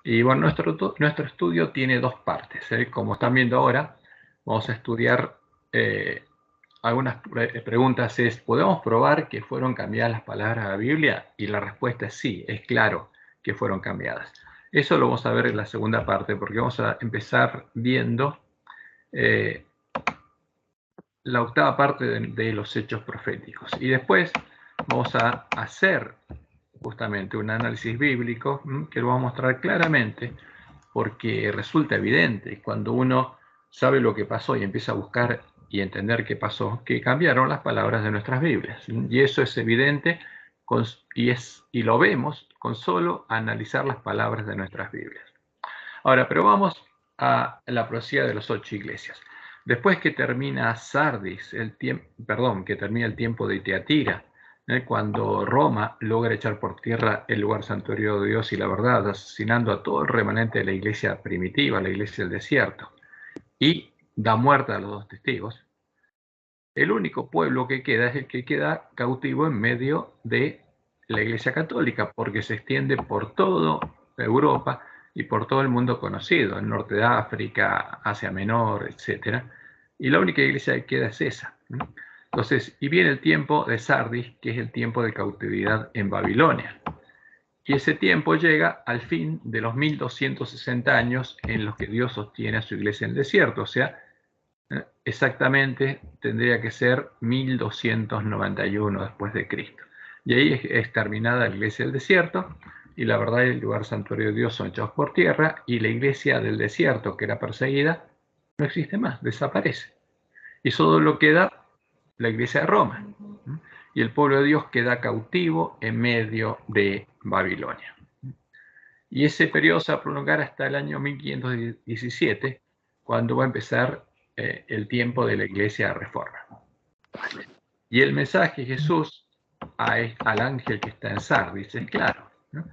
Y bueno, nuestro estudio tiene dos partes, ¿eh? Como están viendo ahora, vamos a estudiar algunas preguntas. ¿Podemos probar que fueron cambiadas las palabras de la Biblia? Y la respuesta es sí, es claro que fueron cambiadas. Eso lo vamos a ver en la segunda parte, porque vamos a empezar viendo la octava parte de los hechos proféticos. Y después vamos a hacer justamente un análisis bíblico que lo va a mostrar claramente, porque resulta evidente cuando uno sabe lo que pasó y empieza a buscar y entender qué pasó, que cambiaron las palabras de nuestras Biblias. Y eso es evidente y lo vemos con solo analizar las palabras de nuestras Biblias. Ahora, pero vamos a la profecía de las 8 iglesias. Después que termina Sardis, que termina el tiempo de Tiatira, cuando Roma logra echar por tierra el lugar santuario de Dios y la verdad, asesinando a todo el remanente de la iglesia primitiva, la iglesia del desierto, y da muerte a los dos testigos, el único pueblo que queda es el que queda cautivo en medio de la iglesia católica, porque se extiende por toda Europa y por todo el mundo conocido, el norte de África, Asia Menor, etc. Y la única iglesia que queda es esa. Entonces, y viene el tiempo de Sardis, que es el tiempo de cautividad en Babilonia. Y ese tiempo llega al fin de los 1260 años en los que Dios sostiene a su iglesia en el desierto, o sea, exactamente tendría que ser 1291 después de Cristo. Y ahí es terminada la iglesia del desierto, y la verdad el lugar santuario de Dios son echados por tierra, y la iglesia del desierto, que era perseguida, no existe más, desaparece. Y solo queda la iglesia de Roma. Y el pueblo de Dios queda cautivo en medio de Babilonia. Y ese periodo se va a prolongar hasta el año 1517, cuando va a empezar el tiempo de la iglesia de reforma. Y el mensaje de Jesús al ángel que está en Sardis es claro, ¿no?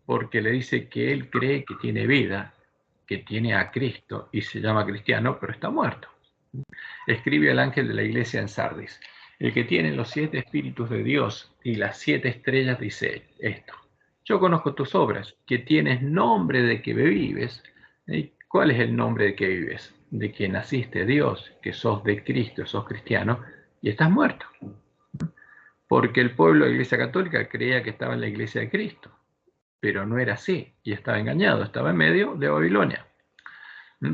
Porque le dice que él cree que tiene vida, que tiene a Cristo y se llama cristiano, pero está muerto. Escribe al ángel de la iglesia en Sardis: el que tiene los 7 espíritus de Dios y las 7 estrellas dice esto: yo conozco tus obras, que tienes nombre de que vives. ¿Cuál es el nombre de que vives? De que naciste Dios, que sos de Cristo, sos cristiano, y estás muerto. Porque el pueblo de la Iglesia Católica creía que estaba en la Iglesia de Cristo, pero no era así, y estaba engañado, estaba en medio de Babilonia.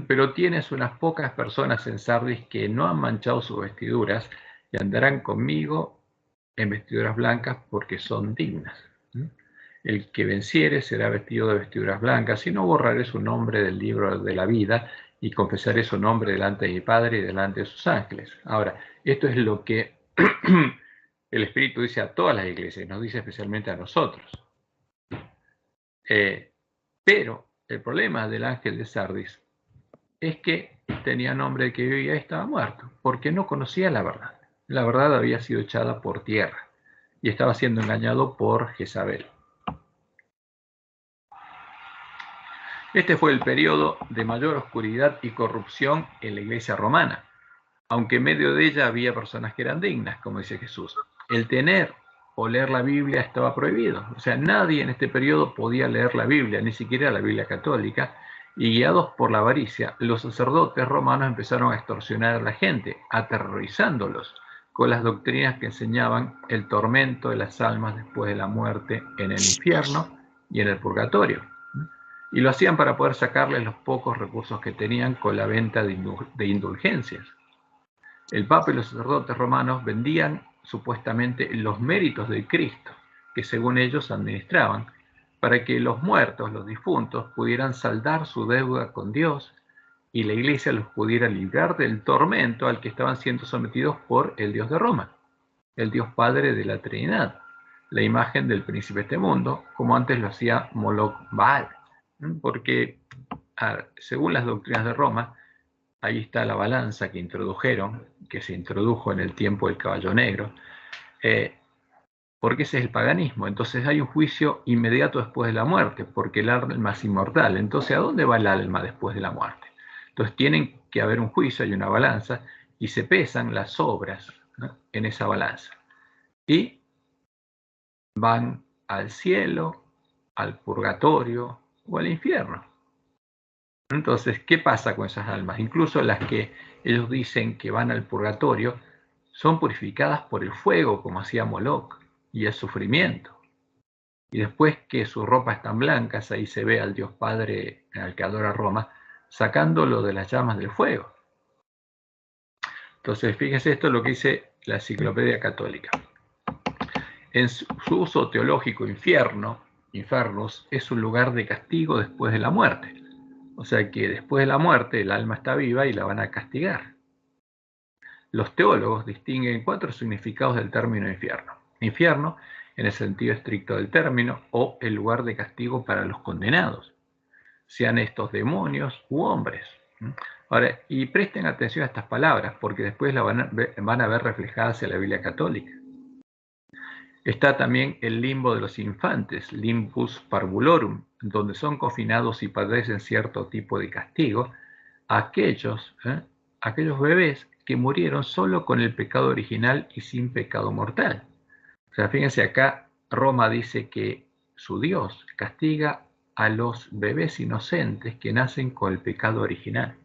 Pero tienes unas pocas personas en Sardis que no han manchado sus vestiduras y andarán conmigo en vestiduras blancas porque son dignas. El que venciere será vestido de vestiduras blancas, y no borraré su nombre del libro de la vida, y confesaré su nombre delante de mi Padre y delante de sus ángeles. Ahora, esto es lo que el Espíritu dice a todas las iglesias, y nos dice especialmente a nosotros. Pero el problema del ángel de Sardis es que tenía nombre de que vivía y estaba muerto, porque no conocía la verdad. La verdad había sido echada por tierra y estaba siendo engañado por Jezabel. Este fue el periodo de mayor oscuridad y corrupción en la iglesia romana, aunque en medio de ella había personas que eran dignas, como dice Jesús. El tener o leer la Biblia estaba prohibido. O sea, nadie en este periodo podía leer la Biblia, ni siquiera la Biblia católica, y guiados por la avaricia, los sacerdotes romanos empezaron a extorsionar a la gente, aterrorizándolos con las doctrinas que enseñaban el tormento de las almas después de la muerte en el infierno y en el purgatorio. Y lo hacían para poder sacarles los pocos recursos que tenían con la venta de indulgencias. El Papa y los sacerdotes romanos vendían supuestamente los méritos de Cristo, que según ellos administraban, para que los muertos, los difuntos, pudieran saldar su deuda con Dios y la iglesia los pudiera librar del tormento al que estaban siendo sometidos por el Dios de Roma, el Dios Padre de la Trinidad, la imagen del príncipe de este mundo, como antes lo hacía Moloch Baal. Porque, según las doctrinas de Roma, ahí está la balanza que introdujeron, que se introdujo en el tiempo del caballo negro, porque ese es el paganismo. Entonces hay un juicio inmediato después de la muerte, porque el alma es inmortal. Entonces, ¿a dónde va el alma después de la muerte? Entonces tienen que haber un juicio, hay una balanza, y se pesan las obras, ¿no?, en esa balanza. Y van al cielo, al purgatorio o al infierno. Entonces, ¿qué pasa con esas almas? Incluso las que ellos dicen que van al purgatorio son purificadas por el fuego, como hacía Moloch, y el sufrimiento. Y después que sus ropas están blancas, ahí se ve al Dios Padre, al que adora Roma, sacándolo de las llamas del fuego. Entonces, fíjense esto es lo que dice la Enciclopedia Católica. En su uso teológico, infernus, es un lugar de castigo después de la muerte. O sea que después de la muerte el alma está viva y la van a castigar. Los teólogos distinguen 4 significados del término infierno. Infierno, en el sentido estricto del término, o el lugar de castigo para los condenados, sean estos demonios u hombres. Ahora, y presten atención a estas palabras, porque después las van a ver reflejadas en la Biblia católica. Está también el limbo de los infantes, limbus parvulorum, donde son confinados y padecen cierto tipo de castigo aquellos bebés que murieron solo con el pecado original y sin pecado mortal. O sea, fíjense acá, Roma dice que su Dios castiga a los bebés inocentes que nacen con el pecado original.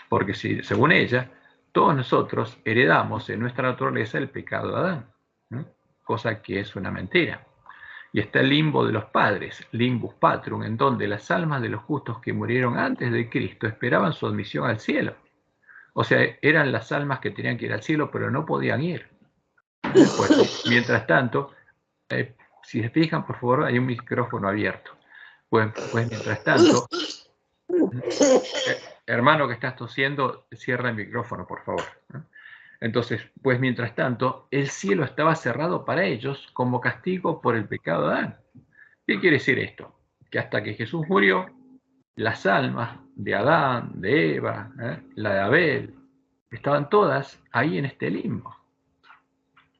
Porque si, según ella, todos nosotros heredamos en nuestra naturaleza el pecado de Adán, cosa que es una mentira. Y está el limbo de los padres, limbus patrum, en donde las almas de los justos que murieron antes de Cristo esperaban su admisión al cielo. O sea, eran las almas que tenían que ir al cielo, pero no podían ir. Pues, mientras tanto, si se fijan, por favor, hay un micrófono abierto. Pues mientras tanto, hermano que estás tosiendo, cierra el micrófono, por favor. Entonces, pues mientras tanto, el cielo estaba cerrado para ellos como castigo por el pecado de Adán. ¿Qué quiere decir esto? Que hasta que Jesús murió, las almas de Adán, de Eva, la de Abel, estaban todas ahí en este limbo.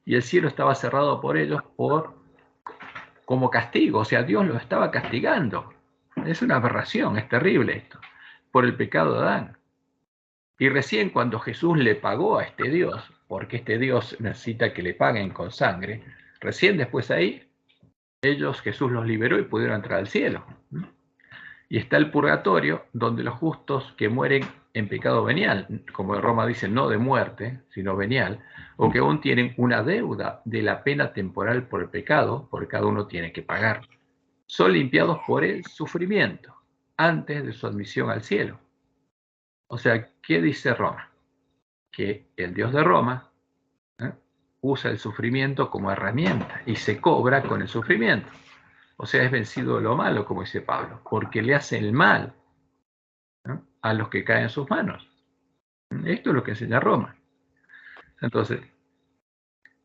Y el cielo estaba cerrado por ellos como castigo, o sea, Dios los estaba castigando. Es una aberración, es terrible esto, por el pecado de Adán. Y recién cuando Jesús le pagó a este Dios, porque este Dios necesita que le paguen con sangre, recién después ahí, Jesús los liberó y pudieron entrar al cielo. Y está el purgatorio, donde los justos que mueren en pecado venial, como en Roma dice, no de muerte, sino venial, o que aún tienen una deuda de la pena temporal por el pecado, porque cada uno tiene que pagar, son limpiados por el sufrimiento antes de su admisión al cielo. O sea, ¿qué dice Roma? Que el Dios de Roma usa el sufrimiento como herramienta y se cobra con el sufrimiento. O sea, es vencido de lo malo, como dice Pablo, porque le hace el mal a los que caen en sus manos. Esto es lo que enseña Roma. Entonces,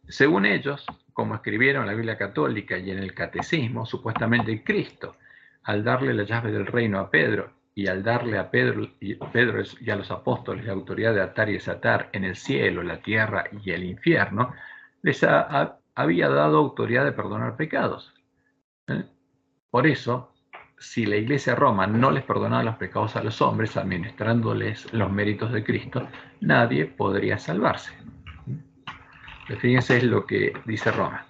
según ellos, como escribieron en la Biblia católica y en el catecismo, supuestamente Cristo, al darle la llave del reino a Pedro y al darle a Pedro y a los apóstoles la autoridad de atar y desatar en el cielo, la tierra y el infierno, les había dado autoridad de perdonar pecados. Por eso, si la Iglesia de Roma no les perdonaba los pecados a los hombres, administrándoles los méritos de Cristo, nadie podría salvarse. Fíjense lo que dice Roma.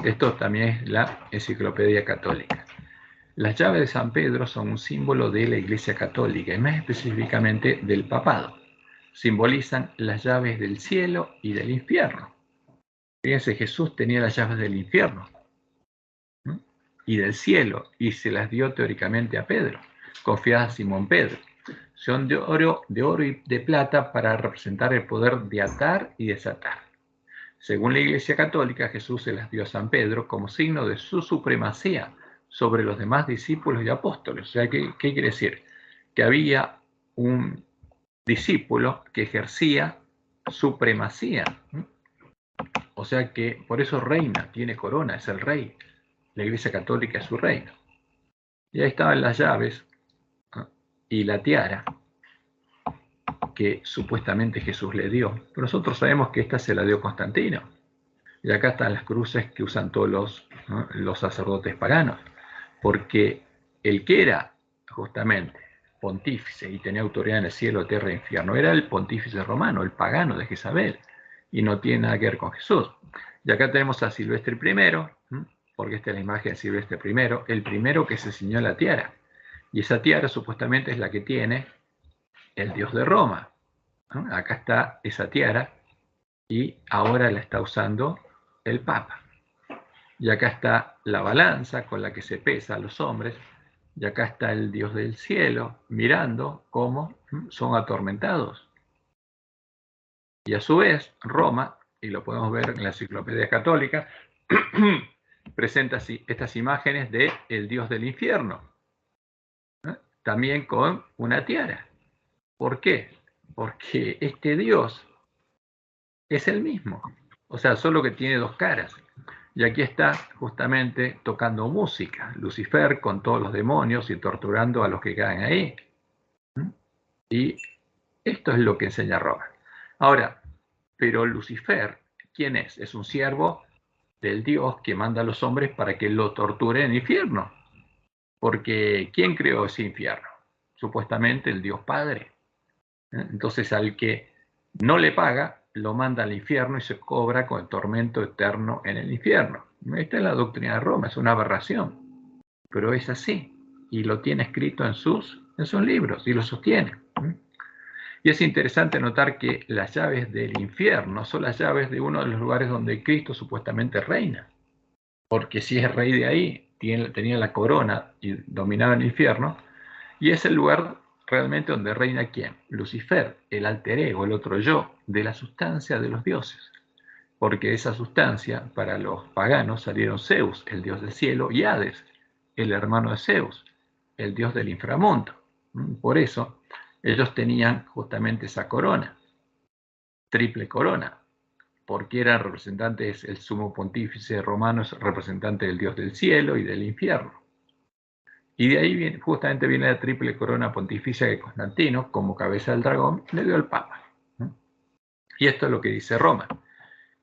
Esto también es la Enciclopedia Católica. Las llaves de San Pedro son un símbolo de la Iglesia Católica y más específicamente del papado. Simbolizan las llaves del cielo y del infierno. Fíjense, Jesús tenía las llaves del infierno y del cielo y se las dio teóricamente a Pedro, confiadas a Simón Pedro. Son de oro y de plata para representar el poder de atar y desatar. Según la Iglesia Católica, Jesús se las dio a San Pedro como signo de su supremacía sobre los demás discípulos y apóstoles. O sea, ¿qué quiere decir? Que había un discípulo que ejercía supremacía. O sea que por eso reina, tiene corona, es el rey. La Iglesia Católica es su reino. Y ahí estaban las llaves y la tiara que supuestamente Jesús le dio. Pero nosotros sabemos que esta se la dio Constantino. Y acá están las cruces que usan todos los sacerdotes paganos. Porque el que era justamente pontífice y tenía autoridad en el cielo, tierra e infierno, era el pontífice romano, el pagano de Jezabel. Y no tiene nada que ver con Jesús. Y acá tenemos a Silvestre I, porque esta es la imagen de Silvestre I, el primero que se ciñó la tiara. Y esa tiara supuestamente es la que tiene el dios de Roma. ¿No? Acá está esa tiara y ahora la está usando el Papa. Y acá está la balanza con la que se pesa a los hombres. Y acá está el Dios del cielo mirando cómo son atormentados. Y a su vez, Roma, y lo podemos ver en la Enciclopedia Católica, presenta estas imágenes de el Dios del infierno, ¿no? También con una tiara. ¿Por qué? Porque este Dios es el mismo. O sea, solo que tiene dos caras. Y aquí está justamente tocando música, Lucifer con todos los demonios y torturando a los que caen ahí. Y esto es lo que enseña Roma. Ahora, pero Lucifer, ¿quién es? Es un siervo del Dios que manda a los hombres para que lo torturen en el infierno. Porque ¿quién creó ese infierno? Supuestamente el Dios Padre. Entonces al que no le paga, lo manda al infierno y se cobra con el tormento eterno en el infierno. Esta es la doctrina de Roma, es una aberración, pero es así, y lo tiene escrito en sus libros, y lo sostiene. Y es interesante notar que las llaves del infierno son las llaves de uno de los lugares donde Cristo supuestamente reina, porque si es rey de ahí, tenía la corona y dominaba el infierno, y es el lugar realmente donde reina ¿quién? Lucifer, el alter ego, el otro yo, de la sustancia de los dioses. Porque de esa sustancia, para los paganos, salieron Zeus, el dios del cielo, y Hades, el hermano de Zeus, el dios del inframundo. Por eso, ellos tenían justamente esa corona, triple corona, porque eran representantes, el sumo pontífice romano es representante del dios del cielo y del infierno. Y de ahí justamente viene la triple corona pontificia que Constantino, como cabeza del dragón, le dio al Papa. Y esto es lo que dice Roma.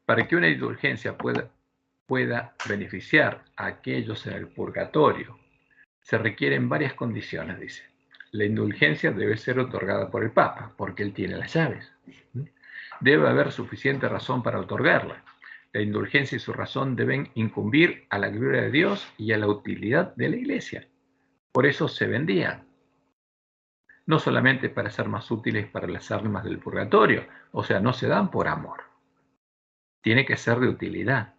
Para que una indulgencia pueda beneficiar a aquellos en el purgatorio, se requieren varias condiciones, dice. La indulgencia debe ser otorgada por el Papa, porque él tiene las llaves. Debe haber suficiente razón para otorgarla. La indulgencia y su razón deben incumbir a la gloria de Dios y a la utilidad de la Iglesia. Por eso se vendían, no solamente para ser más útiles para las almas del purgatorio, o sea, no se dan por amor, tiene que ser de utilidad.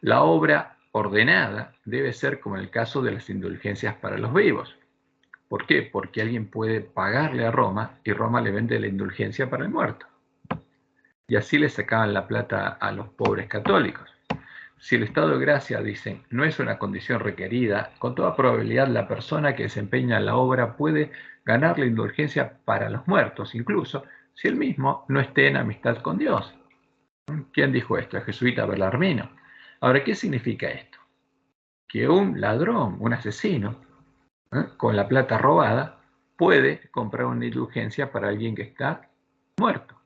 La obra ordenada debe ser como en el caso de las indulgencias para los vivos. ¿Por qué? Porque alguien puede pagarle a Roma y Roma le vende la indulgencia para el muerto. Y así le sacaban la plata a los pobres católicos. Si el estado de gracia, dicen, no es una condición requerida, con toda probabilidad la persona que desempeña la obra puede ganar la indulgencia para los muertos, incluso si él mismo no esté en amistad con Dios. ¿Quién dijo esto? El jesuita Bellarmino. Ahora, ¿qué significa esto? Que un ladrón, un asesino, con la plata robada, puede comprar una indulgencia para alguien que está muerto.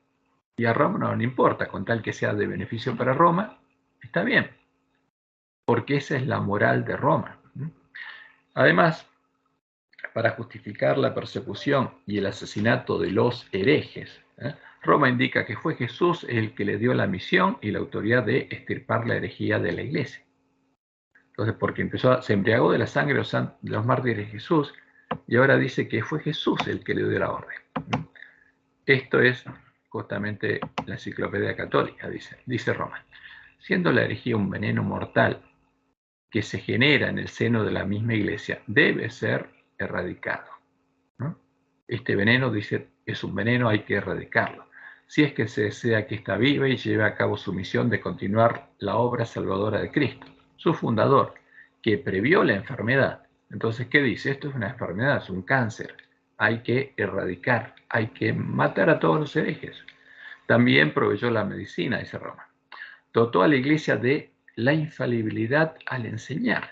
Y a Roma no le importa, con tal que sea de beneficio para Roma, está bien. Porque esa es la moral de Roma. Además, para justificar la persecución y el asesinato de los herejes, Roma indica que fue Jesús el que le dio la misión y la autoridad de extirpar la herejía de la iglesia. Entonces, porque se embriagó de la sangre de los mártires de Jesús y ahora dice que fue Jesús el que le dio la orden. Esto es justamente la Enciclopedia Católica, dice Roma. Siendo la herejía un veneno mortal que se genera en el seno de la misma iglesia, debe ser erradicado. Este veneno, dice, es un veneno, hay que erradicarlo. Si es que se desea que ésta viva y lleve a cabo su misión de continuar la obra salvadora de Cristo, su fundador, que previó la enfermedad. Entonces, ¿qué dice? Esto es una enfermedad, es un cáncer. Hay que erradicar, hay que matar a todos los herejes. También proveyó la medicina, dice Roma. Dotó a la iglesia de la infalibilidad al enseñar.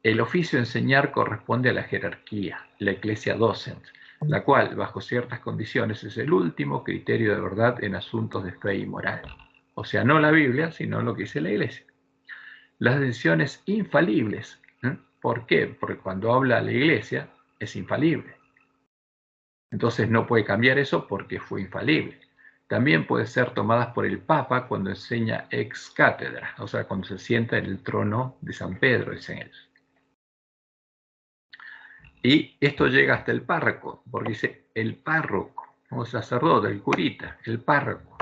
El oficio de enseñar corresponde a la jerarquía, la ecclesia docent, la cual, bajo ciertas condiciones, es el último criterio de verdad en asuntos de fe y moral. O sea, no la Biblia, sino lo que dice la iglesia. Las decisiones infalibles. ¿Por qué? Porque cuando habla la iglesia es infalible. Entonces no puede cambiar eso porque fue infalible. también puede ser tomadas por el Papa cuando enseña ex cátedra, o sea, cuando se sienta en el trono de San Pedro, dicen ellos. Y esto llega hasta el párroco, porque dice el párroco, o sacerdote, el curita, el párroco,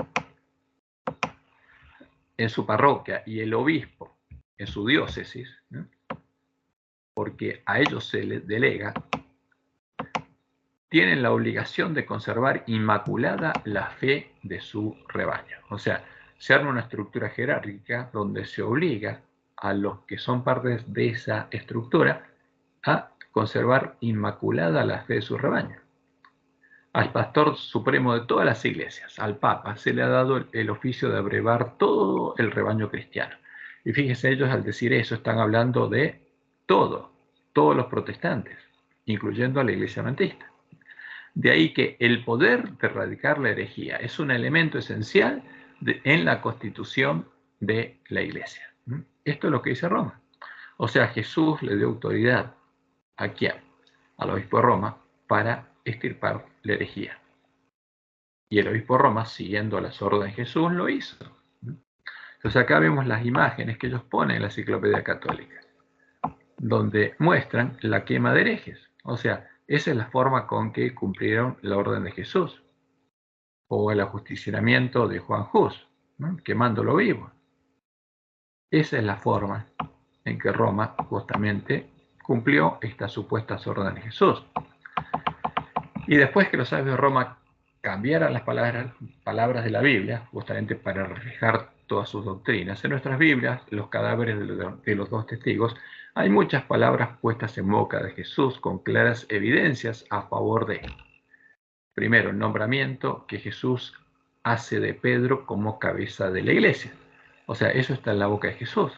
en su parroquia, y el obispo en su diócesis, ¿no? Porque a ellos se les delega, tienen la obligación de conservar inmaculada la fe de su rebaño. O sea, se arma una estructura jerárquica donde se obliga a los que son partes de esa estructura a conservar inmaculada la fe de su rebaño. Al pastor supremo de todas las iglesias, al Papa, se le ha dado el oficio de abrevar todo el rebaño cristiano. Y fíjense, ellos al decir eso están hablando de todos los protestantes, incluyendo a la iglesia adventista. De ahí que el poder de erradicar la herejía es un elemento esencial en la constitución de la iglesia. Esto es lo que dice Roma. O sea, Jesús le dio autoridad ¿a quién? Al obispo de Roma para extirpar la herejía. Y el obispo de Roma, siguiendo las órdenes de Jesús, lo hizo. Entonces acá vemos las imágenes que ellos ponen en la Enciclopedia Católica, donde muestran la quema de herejes. O sea, esa es la forma con que cumplieron la orden de Jesús. O el ajusticiamiento de Juan Hus, ¿no? Quemándolo vivo. Esa es la forma en que Roma justamente cumplió estas supuestas órdenes de Jesús. Y después que los sabios de Roma cambiaran las palabras de la Biblia, justamente para reflejar todas sus doctrinas, en nuestras Biblias, los cadáveres de los dos testigos, hay muchas palabras puestas en boca de Jesús con claras evidencias a favor de él. Primero, el nombramiento que Jesús hace de Pedro como cabeza de la iglesia. O sea, eso está en la boca de Jesús,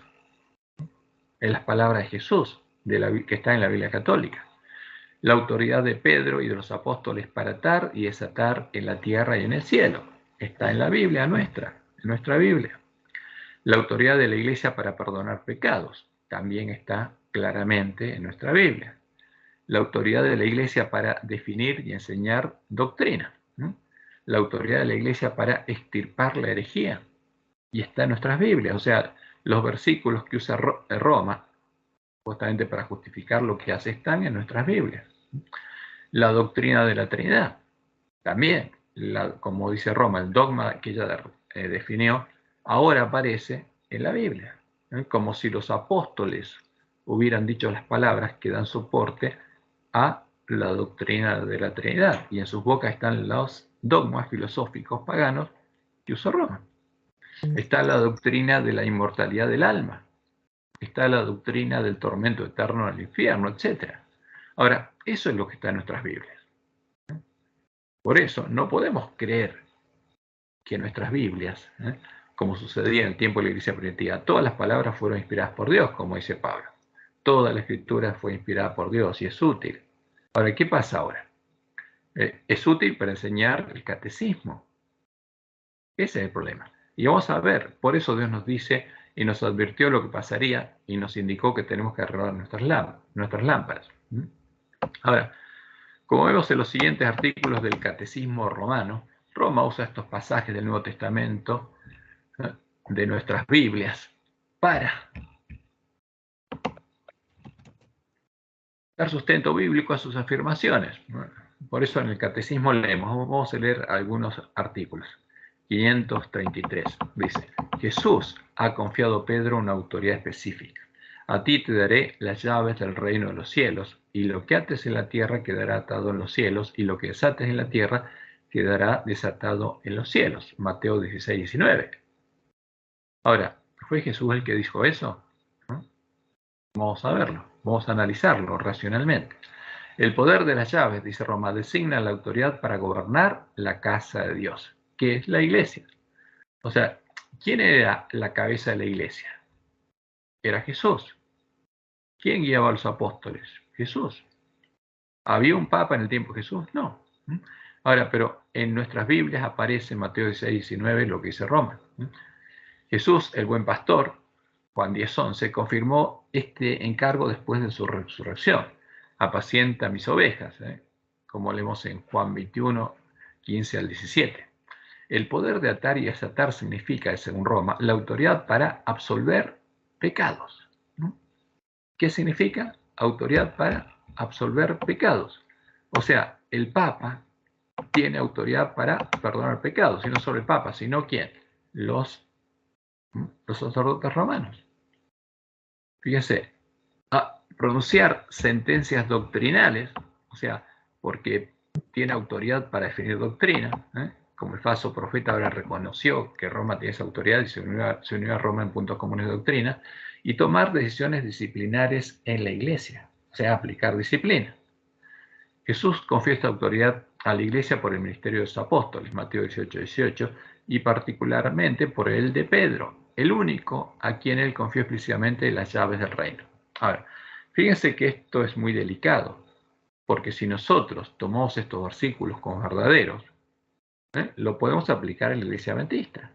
en las palabras de Jesús, que está en la Biblia católica. La autoridad de Pedro y de los apóstoles para atar y desatar en la tierra y en el cielo. Está en la Biblia nuestra, en nuestra Biblia. La autoridad de la iglesia para perdonar pecados. También está claramente en nuestra Biblia. La autoridad de la iglesia para definir y enseñar doctrina. La autoridad de la iglesia para extirpar la herejía. Y está en nuestras Biblias. O sea, los versículos que usa Roma justamente para justificar lo que hace, están en nuestras Biblias. La doctrina de la Trinidad, también, como dice Roma, el dogma que ella definió, ahora aparece en la Biblia, como si los apóstoles hubieran dicho las palabras que dan soporte a la doctrina de la Trinidad, y en sus bocas están los dogmas filosóficos paganos que usó Roma. Está la doctrina de la inmortalidad del alma, está la doctrina del tormento eterno en el infierno, etc. Ahora, eso es lo que está en nuestras Biblias. Por eso, no podemos creer que nuestras Biblias, como sucedía en el tiempo de la iglesia primitiva, todas las palabras fueron inspiradas por Dios, como dice Pablo. Toda la escritura fue inspirada por Dios y es útil. Ahora, ¿qué pasa ahora? Es útil para enseñar el catecismo. Ese es el problema. Y vamos a ver, por eso Dios nos dice y nos advirtió lo que pasaría y nos indicó que tenemos que arreglar nuestras lámparas. Ahora, como vemos en los siguientes artículos del Catecismo Romano, Roma usa estos pasajes del Nuevo Testamento, de nuestras Biblias, para dar sustento bíblico a sus afirmaciones. Por eso en el Catecismo leemos, vamos a leer algunos artículos. 533 dice: Jesús ha confiado a Pedro una autoridad específica. A ti te daré las llaves del reino de los cielos, y lo que ates en la tierra quedará atado en los cielos, y lo que desates en la tierra quedará desatado en los cielos. Mateo 16, 19. Ahora, ¿fue Jesús el que dijo eso? Vamos a verlo, vamos a analizarlo racionalmente. El poder de las llaves, dice Roma, designa la autoridad para gobernar la casa de Dios, que es la iglesia. O sea, ¿quién era la cabeza de la iglesia? Era Jesús. ¿Quién guiaba a los apóstoles? Jesús. ¿Había un papa en el tiempo de Jesús? No. Ahora, pero en nuestras Biblias aparece en Mateo 16, 19 lo que dice Roma. Jesús, el buen pastor, Juan 10, 11, confirmó este encargo después de su resurrección. Apacienta mis ovejas, como leemos en Juan 21, 15 al 17. El poder de atar y desatar significa, según Roma, la autoridad para absolver pecados. ¿Qué significa? Autoridad para absolver pecados. O sea, el Papa tiene autoridad para perdonar pecados, y no solo el Papa, sino ¿quién? Los sacerdotes romanos. Fíjese, pronunciar sentencias doctrinales, o sea, porque tiene autoridad para definir doctrina, como el falso profeta ahora reconoció que Roma tiene esa autoridad y se unió a Roma en puntos comunes de doctrina, y tomar decisiones disciplinares en la iglesia, o sea, aplicar disciplina. Jesús confió esta autoridad a la iglesia por el ministerio de los apóstoles, Mateo 18:18, y particularmente por el de Pedro, el único a quien él confió explícitamente las llaves del reino. Ahora, fíjense que esto es muy delicado, porque si nosotros tomamos estos versículos como verdaderos, lo podemos aplicar en la iglesia adventista.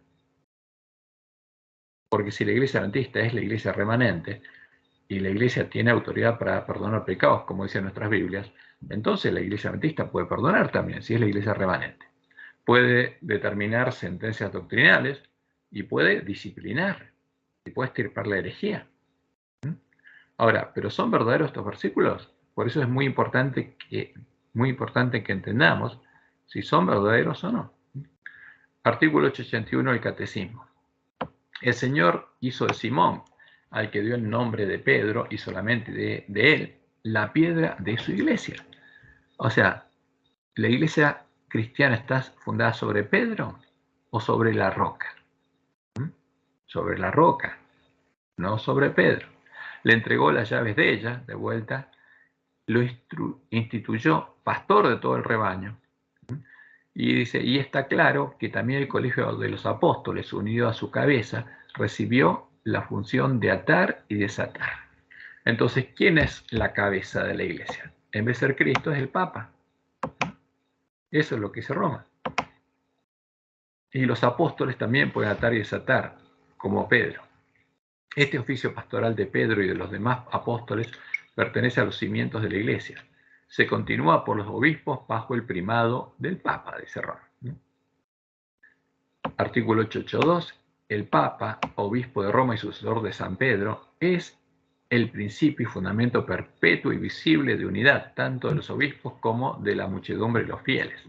Porque si la iglesia adventista es la iglesia remanente, y la iglesia tiene autoridad para perdonar pecados, como dicen nuestras Biblias, entonces la iglesia adventista puede perdonar también, si es la iglesia remanente. Puede determinar sentencias doctrinales y puede disciplinar, y puede extirpar la herejía. Ahora, ¿pero son verdaderos estos versículos? Por eso es muy importante que entendamos si son verdaderos o no. Artículo 881 del Catecismo. El Señor hizo de Simón, al que dio el nombre de Pedro y solamente de él, la piedra de su iglesia. O sea, ¿la iglesia cristiana está fundada sobre Pedro o sobre la roca? Sobre la roca, no sobre Pedro. Le entregó las llaves de ella, de vuelta, lo instituyó pastor de todo el rebaño. Y dice, y está claro que también el colegio de los apóstoles, unido a su cabeza, recibió la función de atar y desatar. Entonces, ¿quién es la cabeza de la iglesia? En vez de ser Cristo, es el Papa. Eso es lo que dice Roma. Y los apóstoles también pueden atar y desatar, como Pedro. Este oficio pastoral de Pedro y de los demás apóstoles pertenece a los cimientos de la iglesia. Se continúa por los obispos bajo el primado del Papa, dice Roma. Artículo 882. El Papa, obispo de Roma y sucesor de San Pedro, es el principio y fundamento perpetuo y visible de unidad, tanto de los obispos como de la muchedumbre de los fieles.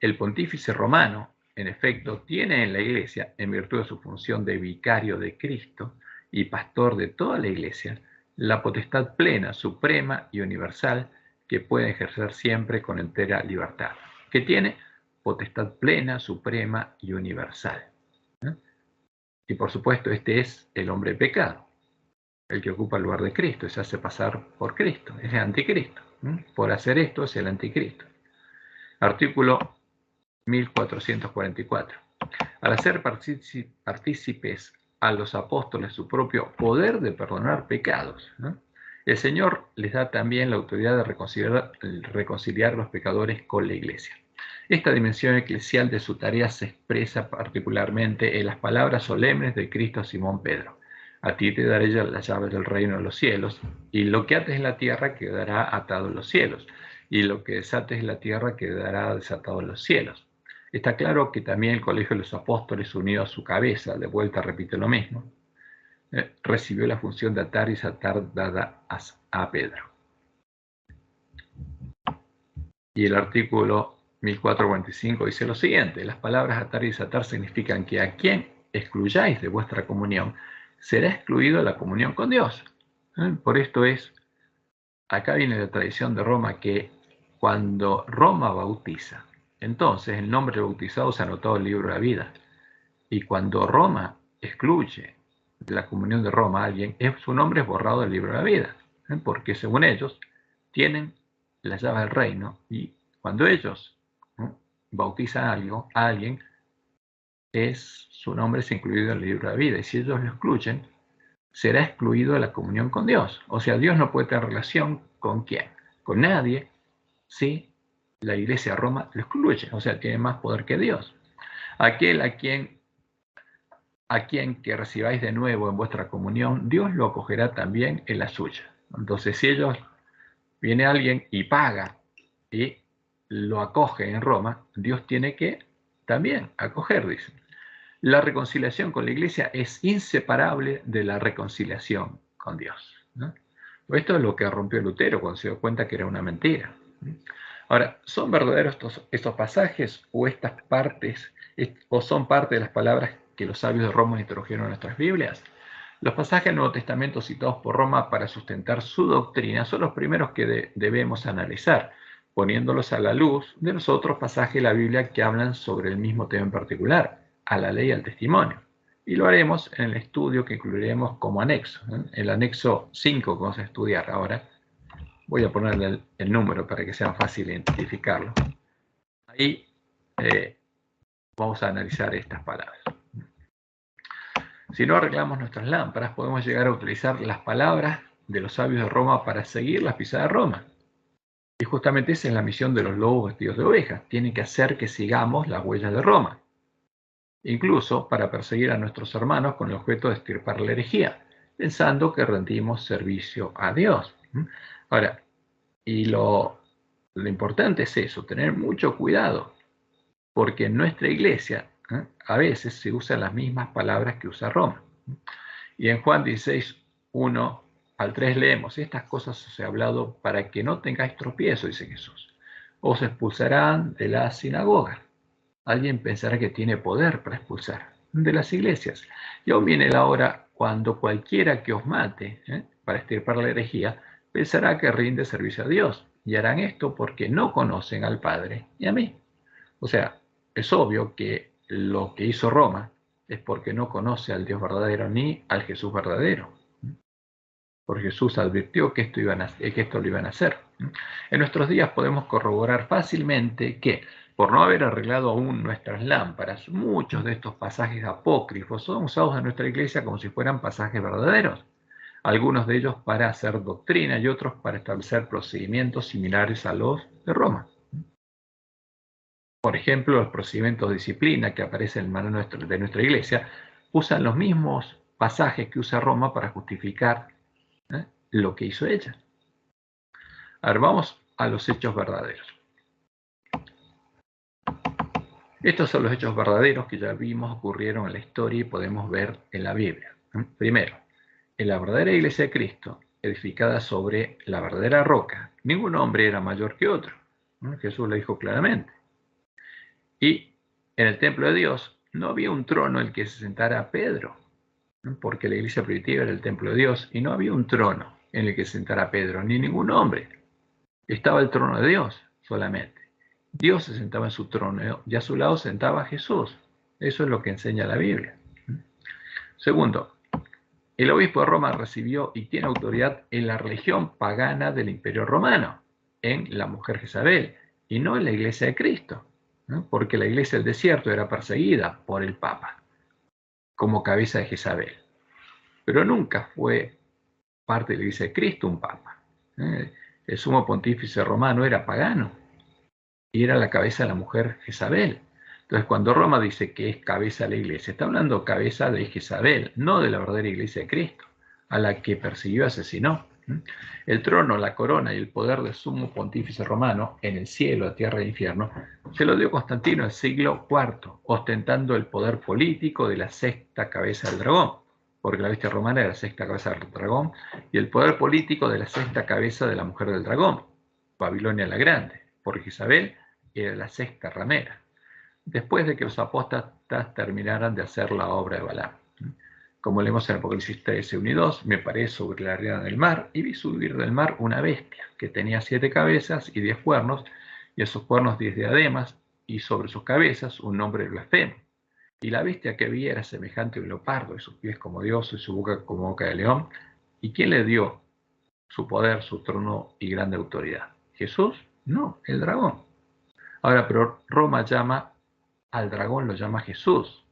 El pontífice romano, en efecto, tiene en la Iglesia, en virtud de su función de vicario de Cristo y pastor de toda la Iglesia, la potestad plena, suprema y universal que puede ejercer siempre con entera libertad. Que tiene potestad plena, suprema y universal. Y por supuesto, este es el hombre pecado, el que ocupa el lugar de Cristo, se hace pasar por Cristo, es el anticristo. Por hacer esto es el anticristo. Artículo 1444. Al hacer partícipes a los apóstoles su propio poder de perdonar pecados, el Señor les da también la autoridad de reconciliar los pecadores con la Iglesia. Esta dimensión eclesial de su tarea se expresa particularmente en las palabras solemnes de Cristo a Simón Pedro. A ti te daré las llaves del reino de los cielos, y lo que ates en la tierra quedará atado en los cielos, y lo que desates en la tierra quedará desatado en los cielos. Está claro que también el colegio de los apóstoles, unido a su cabeza, de vuelta repite lo mismo, recibió la función de atar y desatar dada a Pedro. Y el artículo 1445 dice lo siguiente: las palabras atar y desatar significan que a quien excluyáis de vuestra comunión será excluido de la comunión con Dios. Por esto acá viene la tradición de Roma, que cuando Roma bautiza, entonces el nombre del bautizado se anotó en el libro de la vida. Y cuando Roma excluye de la comunión de Roma a alguien, su nombre es borrado del libro de la vida, porque según ellos tienen las llaves del reino, y cuando ellos bautizan a alguien, su nombre es incluido en el libro de la vida, y si ellos lo excluyen, será excluido de la comunión con Dios. O sea, Dios no puede tener relación con ¿quién? Con nadie, si la iglesia de Roma lo excluye, o sea, tiene más poder que Dios. Aquel a quien que recibáis de nuevo en vuestra comunión, Dios lo acogerá también en la suya. Entonces, si viene alguien y paga y lo acoge en Roma, Dios tiene que también acoger, dice. La reconciliación con la iglesia es inseparable de la reconciliación con Dios, ¿no? Esto es lo que rompió Lutero cuando se dio cuenta que era una mentira. Ahora, ¿son verdaderos estos pasajes o estas partes, o son parte de las palabras que los sabios de Roma introdujeron en nuestras Biblias? Los pasajes del Nuevo Testamento citados por Roma para sustentar su doctrina son los primeros que debemos analizar, poniéndolos a la luz de los otros pasajes de la Biblia que hablan sobre el mismo tema en particular, a la ley y al testimonio. Y lo haremos en el estudio que incluiremos como anexo, el anexo 5 que vamos a estudiar ahora. Voy a ponerle el número para que sea fácil identificarlo. Ahí vamos a analizar estas palabras. Si no arreglamos nuestras lámparas, podemos llegar a utilizar las palabras de los sabios de Roma para seguir las pisadas de Roma. Y justamente esa es la misión de los lobos vestidos de ovejas. Tienen que hacer que sigamos las huellas de Roma. Incluso para perseguir a nuestros hermanos con el objeto de extirpar la herejía, pensando que rendimos servicio a Dios. Ahora, y lo importante es eso, tener mucho cuidado, porque en nuestra iglesia a veces se usan las mismas palabras que usa Roma. Y en Juan 16, 1 al 3 leemos: estas cosas os he hablado para que no tengáis tropiezo, dice Jesús. Os expulsarán de la sinagoga. Alguien pensará que tiene poder para expulsar de las iglesias. Y aún viene la hora cuando cualquiera que os mate para extirpar la herejía pensará que rinde servicio a Dios. Y harán esto porque no conocen al Padre y a mí. O sea, es obvio que lo que hizo Roma es porque no conoce al Dios verdadero ni al Jesús verdadero. Porque Jesús advirtió que esto lo iban a hacer. En nuestros días podemos corroborar fácilmente que, por no haber arreglado aún nuestras lámparas, muchos de estos pasajes apócrifos son usados en nuestra iglesia como si fueran pasajes verdaderos. Algunos de ellos para hacer doctrina y otros para establecer procedimientos similares a los de Roma. Por ejemplo, los procedimientos de disciplina que aparecen en el manual de nuestra iglesia usan los mismos pasajes que usa Roma para justificar lo que hizo ella. Ahora vamos a los hechos verdaderos. Estos son los hechos verdaderos que ya vimos ocurrieron en la historia y podemos ver en la Biblia. Primero, en la verdadera iglesia de Cristo, edificada sobre la verdadera roca, ningún hombre era mayor que otro. Jesús lo dijo claramente. Y en el templo de Dios no había un trono en el que se sentara Pedro, porque la iglesia primitiva era el templo de Dios y no había un trono en el que se sentara Pedro, ni ningún hombre. Estaba el trono de Dios solamente. Dios se sentaba en su trono y a su lado sentaba a Jesús. Eso es lo que enseña la Biblia. Segundo, el obispo de Roma recibió y tiene autoridad en la religión pagana del Imperio Romano, en la mujer Jezabel, y no en la iglesia de Cristo, ¿no? Porque la iglesia del desierto era perseguida por el Papa, como cabeza de Jezabel. Pero nunca fue parte de la iglesia de Cristo un Papa. El sumo pontífice romano era pagano y era la cabeza de la mujer Jezabel. Entonces, cuando Roma dice que es cabeza de la iglesia, está hablando cabeza de Jezabel, no de la verdadera iglesia de Cristo, a la que persiguió y asesinó. El trono, la corona y el poder del sumo pontífice romano en el cielo, la tierra y el infierno se lo dio Constantino en el siglo IV, ostentando el poder político de la sexta cabeza del dragón, porque la bestia romana era la sexta cabeza del dragón, y el poder político de la sexta cabeza de la mujer del dragón, Babilonia la Grande, porque Isabel era la sexta ramera, después de que los apóstatas terminaran de hacer la obra de Balaam. Como leemos en Apocalipsis 13, 1 y 2, me paré sobre la arena del mar y vi subir del mar una bestia que tenía 7 cabezas y 10 cuernos, y a sus cuernos 10 diademas, y sobre sus cabezas un nombre blasfemo. Y la bestia que vi era semejante a un leopardo, y sus pies como Dios, y su boca como boca de león. ¿Y quién le dio su poder, su trono y grande autoridad? ¿Jesús? No, el dragón. Ahora, pero Roma llama al dragón, lo llama Jesús.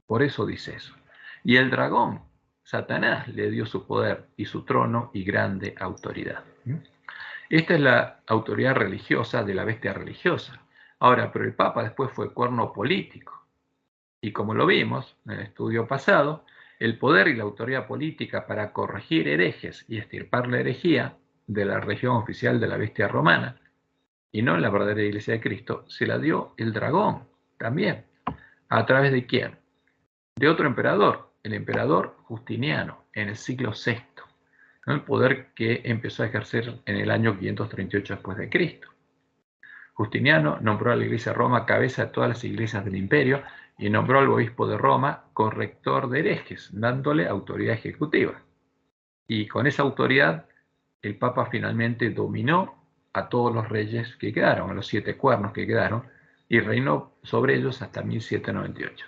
Por eso dice eso. Y el dragón, Satanás, le dio su poder y su trono y grande autoridad. Esta es la autoridad religiosa de la bestia religiosa. Ahora, pero el Papa después fue cuerno político. Y como lo vimos en el estudio pasado, el poder y la autoridad política para corregir herejes y extirpar la herejía de la religión oficial de la bestia romana, y no en la verdadera iglesia de Cristo, se la dio el dragón también. ¿A través de quién? De otro emperador, el emperador Justiniano, en el siglo VI, ¿no? El poder que empezó a ejercer en el año 538 después de Cristo. Justiniano nombró a la Iglesia de Roma cabeza de todas las iglesias del imperio y nombró al obispo de Roma corrector de herejes, dándole autoridad ejecutiva. Y con esa autoridad, el Papa finalmente dominó a todos los reyes que quedaron, a los 7 cuernos que quedaron, y reinó sobre ellos hasta 1798.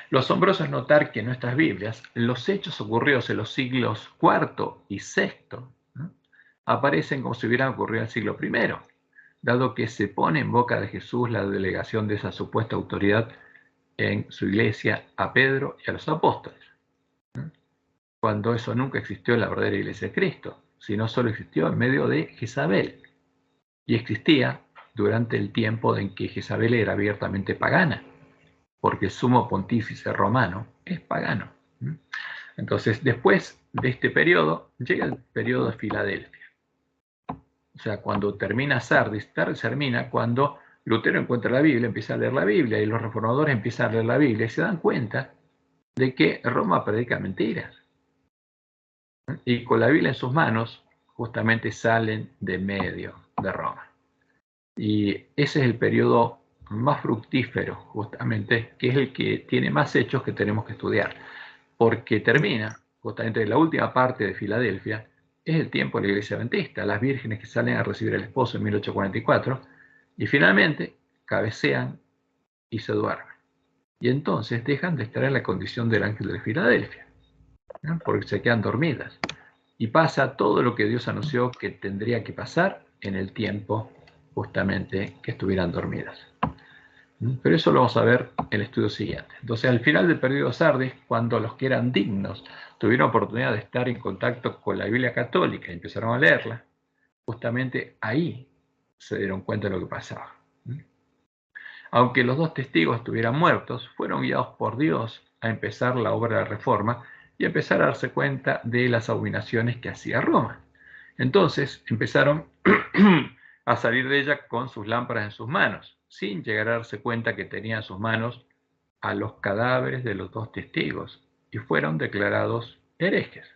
Lo asombroso es notar que en nuestras Biblias los hechos ocurridos en los siglos IV y VI, ¿no?, aparecen como si hubieran ocurrido en el siglo I, dado que se pone en boca de Jesús la delegación de esa supuesta autoridad en su iglesia a Pedro y a los apóstoles, ¿no?, cuando eso nunca existió en la verdadera iglesia de Cristo, sino solo existió en medio de Jezabel, y existía durante el tiempo en que Jezabel era abiertamente pagana, porque el sumo pontífice romano es pagano. Entonces, después de este periodo, llega el periodo de Filadelfia. O sea, cuando termina Sardis, termina cuando Lutero encuentra la Biblia, empieza a leer la Biblia, y los reformadores empiezan a leer la Biblia y se dan cuenta de que Roma predica mentiras. Y con la Biblia en sus manos, justamente salen de medio de Roma. Y ese es el periodo más fructífero, justamente, que es el que tiene más hechos que tenemos que estudiar, porque termina, justamente la última parte de Filadelfia, es el tiempo de la iglesia adventista, las vírgenes que salen a recibir al esposo en 1844, y finalmente cabecean y se duermen. Y entonces dejan de estar en la condición del ángel de Filadelfia, ¿no?, porque se quedan dormidas. Y pasa todo lo que Dios anunció que tendría que pasar en el tiempo justamente que estuvieran dormidas. Pero eso lo vamos a ver en el estudio siguiente. Entonces, al final del periodo Sardis, cuando los que eran dignos tuvieron oportunidad de estar en contacto con la Biblia católica y empezaron a leerla, justamente ahí se dieron cuenta de lo que pasaba. Aunque los 2 testigos estuvieran muertos, fueron guiados por Dios a empezar la obra de la Reforma y empezar a darse cuenta de las abominaciones que hacía Roma. Entonces empezaron a salir de ella con sus lámparas en sus manos, sin llegar a darse cuenta que tenían en sus manos a los cadáveres de los 2 testigos, y fueron declarados herejes.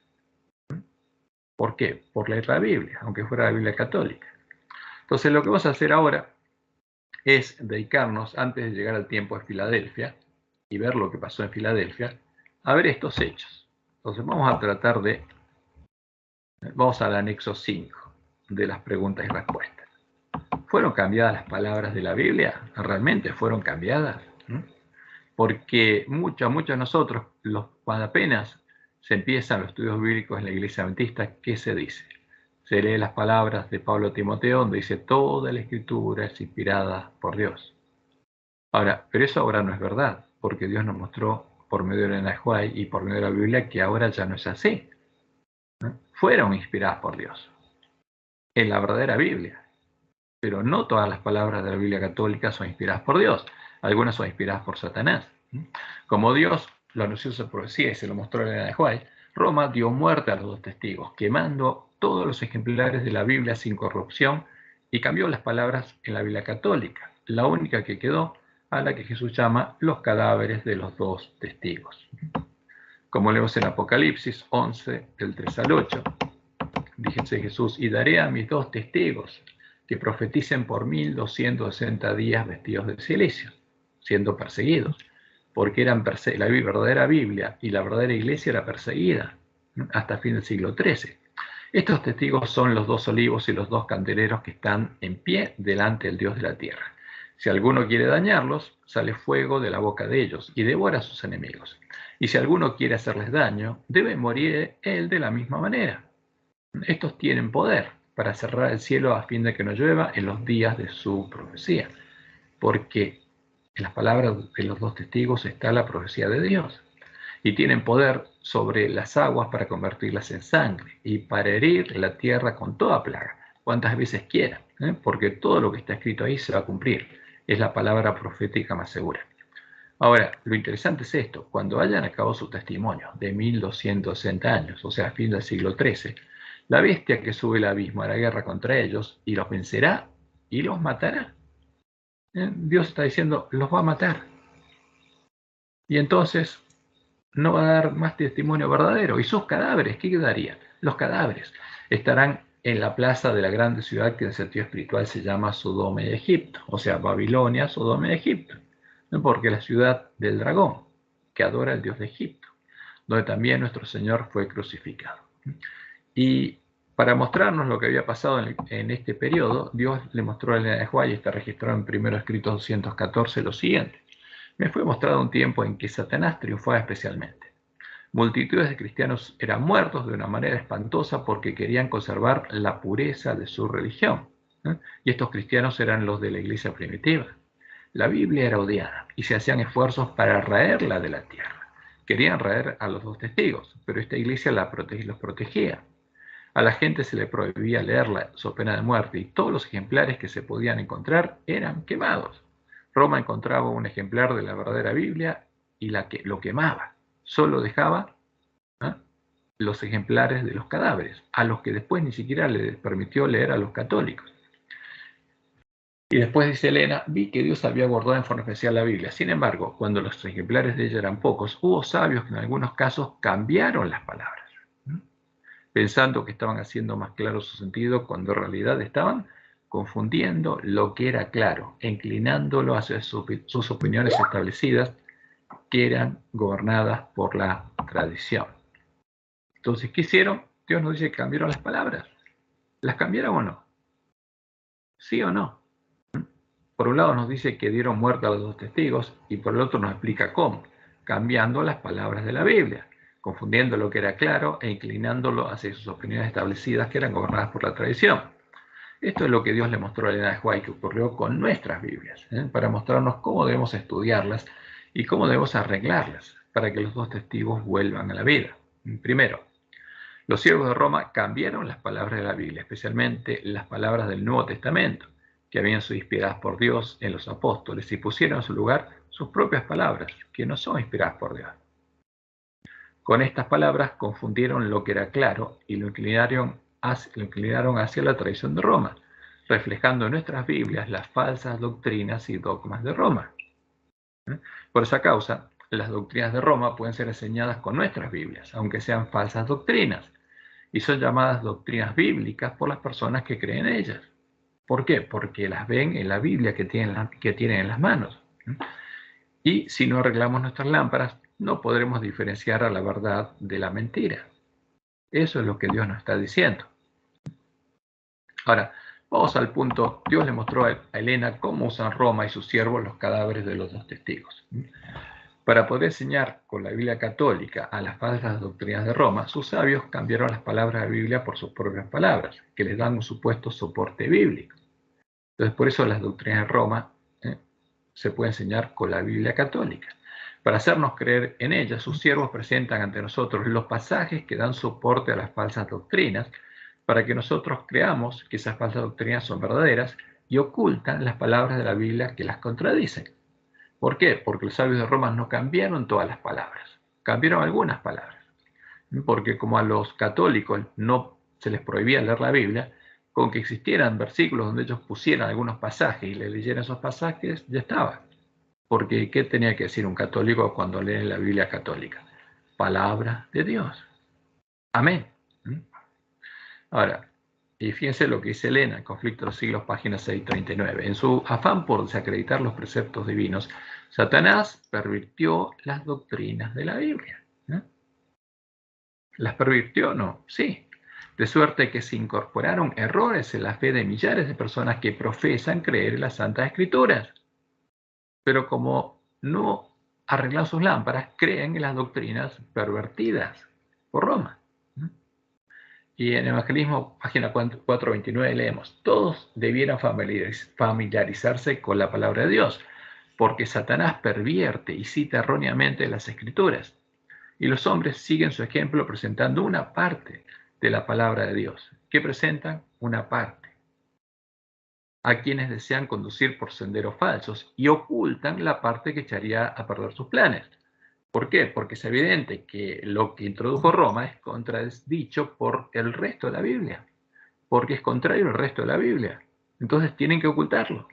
¿Por qué? Por leer la Biblia, aunque fuera la Biblia católica. Entonces, lo que vamos a hacer ahora es dedicarnos, antes de llegar al tiempo de Filadelfia y ver lo que pasó en Filadelfia, a ver estos hechos. Entonces, vamos al anexo 5 de las preguntas y respuestas. ¿Fueron cambiadas las palabras de la Biblia? ¿Realmente fueron cambiadas? Porque muchos de nosotros, cuando apenas se empiezan los estudios bíblicos en la iglesia adventista, ¿qué se dice? Se lee las palabras de Pablo a Timoteo, donde dice: toda la escritura es inspirada por Dios. Ahora, pero eso ahora no es verdad, porque Dios nos mostró por medio de Elena White y por medio de la Biblia que ahora ya no es así, ¿no? Fueron inspiradas por Dios en la verdadera Biblia, pero no todas las palabras de la Biblia católica son inspiradas por Dios. Algunas son inspiradas por Satanás. Como Dios lo anunció en su profecía y se lo mostró a Elena White, Roma dio muerte a los 2 testigos, quemando todos los ejemplares de la Biblia sin corrupción, y cambió las palabras en la Biblia católica, la única que quedó, a la que Jesús llama los cadáveres de los 2 testigos. Como leemos en Apocalipsis 11, del 3 al 8, dice Jesús: y daré a mis 2 testigos que profeticen por 1260 días vestidos de silicio, siendo perseguidos, porque la verdadera Biblia y la verdadera iglesia era perseguida, ¿no?, hasta el fin del siglo XIII. Estos testigos son los 2 olivos y los 2 candeleros que están en pie delante del Dios de la tierra. Si alguno quiere dañarlos, sale fuego de la boca de ellos y devora a sus enemigos. Y si alguno quiere hacerles daño, debe morir él de la misma manera. Estos tienen poder para cerrar el cielo a fin de que no llueva en los días de su profecía, porque en las palabras de los 2 testigos está la profecía de Dios. Y tienen poder sobre las aguas para convertirlas en sangre y para herir la tierra con toda plaga, cuantas veces quieran, porque todo lo que está escrito ahí se va a cumplir. Es la palabra profética más segura. Ahora, lo interesante es esto: cuando hayan acabado su testimonio de 1260 años, o sea, a fin del siglo XIII, la bestia que sube al abismo hará guerra contra ellos y los vencerá y los matará. Dios está diciendo: los va a matar. Y entonces no va a dar más testimonio verdadero. ¿Y sus cadáveres qué quedarían? Los cadáveres estarán en la plaza de la grande ciudad que en sentido espiritual se llama Sodoma y Egipto, o sea, Babilonia, Sodoma y Egipto, ¿no? Porque la ciudad del dragón, que adora al Dios de Egipto, donde también nuestro Señor fue crucificado. Y para mostrarnos lo que había pasado en este periodo, Dios le mostró a Elena de White, y está registrado en 1 Escritos 214, lo siguiente: me fue mostrado un tiempo en que Satanás triunfaba especialmente. Multitudes de cristianos eran muertos de una manera espantosa porque querían conservar la pureza de su religión, ¿eh? Y estos cristianos eran los de la iglesia primitiva. La Biblia era odiada y se hacían esfuerzos para raerla de la tierra. Querían raer a los dos testigos, pero esta iglesia los protegía. A la gente se le prohibía leerla, so pena de muerte, y todos los ejemplares que se podían encontrar eran quemados. Roma encontraba un ejemplar de la verdadera Biblia y lo quemaba. Solo dejaba, ¿eh?, los ejemplares de los cadáveres, a los que después ni siquiera les permitió leer a los católicos. Y después dice Elena, vi que Dios había guardado en forma especial la Biblia. Sin embargo, cuando los ejemplares de ella eran pocos, hubo sabios que en algunos casos cambiaron las palabras, pensando que estaban haciendo más claro su sentido, cuando en realidad estaban confundiendo lo que era claro, inclinándolo hacia sus opiniones establecidas, que eran gobernadas por la tradición. Entonces, ¿qué hicieron? Dios nos dice que cambiaron las palabras. ¿Las cambiaron o no? ¿Sí o no? Por un lado nos dice que dieron muerte a los dos testigos y por el otro nos explica cómo, cambiando las palabras de la Biblia, confundiendo lo que era claro e inclinándolo hacia sus opiniones establecidas que eran gobernadas por la tradición. Esto es lo que Dios le mostró a Elena de White que ocurrió con nuestras Biblias, para mostrarnos cómo debemos estudiarlas y cómo debemos arreglarlas para que los dos testigos vuelvan a la vida. Primero, los siervos de Roma cambiaron las palabras de la Biblia, especialmente las palabras del Nuevo Testamento, que habían sido inspiradas por Dios en los apóstoles, y pusieron en su lugar sus propias palabras, que no son inspiradas por Dios. Con estas palabras confundieron lo que era claro y lo inclinaron hacia la tradición de Roma, reflejando en nuestras Biblias las falsas doctrinas y dogmas de Roma. Por esa causa, las doctrinas de Roma pueden ser enseñadas con nuestras Biblias, aunque sean falsas doctrinas, y son llamadas doctrinas bíblicas por las personas que creen en ellas. ¿Por qué? Porque las ven en la Biblia que tienen en las manos. Y si no arreglamos nuestras lámparas, no podremos diferenciar a la verdad de la mentira. Eso es lo que Dios nos está diciendo. Ahora, vamos al punto. Dios le mostró a Elena cómo usan Roma y sus siervos los cadáveres de los dos testigos. Para poder enseñar con la Biblia católica a las falsas doctrinas de Roma, sus sabios cambiaron las palabras de la Biblia por sus propias palabras, que les dan un supuesto soporte bíblico. Entonces, por eso las doctrinas de Roma se pueden enseñar con la Biblia católica. Para hacernos creer en ellas, sus siervos presentan ante nosotros los pasajes que dan soporte a las falsas doctrinas, para que nosotros creamos que esas falsas doctrinas son verdaderas, y ocultan las palabras de la Biblia que las contradicen. ¿Por qué? Porque los sabios de Roma no cambiaron todas las palabras, cambiaron algunas palabras. Porque como a los católicos no se les prohibía leer la Biblia, con que existieran versículos donde ellos pusieran algunos pasajes y le leyeran esos pasajes, ya estaba. Porque ¿qué tenía que decir un católico cuando lee la Biblia católica? Palabra de Dios. Amén. Ahora, y fíjense lo que dice Elena, Conflicto de los Siglos, página 639. En su afán por desacreditar los preceptos divinos, Satanás pervirtió las doctrinas de la Biblia. ¿Las pervirtió? No, sí. De suerte que se incorporaron errores en la fe de millares de personas que profesan creer en las Santas Escrituras. Pero como no arreglan sus lámparas, creen en las doctrinas pervertidas por Roma. Y en Evangelismo, página 429, leemos: todos debieran familiarizarse con la palabra de Dios, porque Satanás pervierte y cita erróneamente las Escrituras, y los hombres siguen su ejemplo presentando una parte de la palabra de Dios. ¿Qué presentan? Una parte. A quienes desean conducir por senderos falsos y ocultan la parte que echaría a perder sus planes. ¿Por qué? Porque es evidente que lo que introdujo Roma es contradicho por el resto de la Biblia, porque es contrario al resto de la Biblia. Entonces tienen que ocultarlo.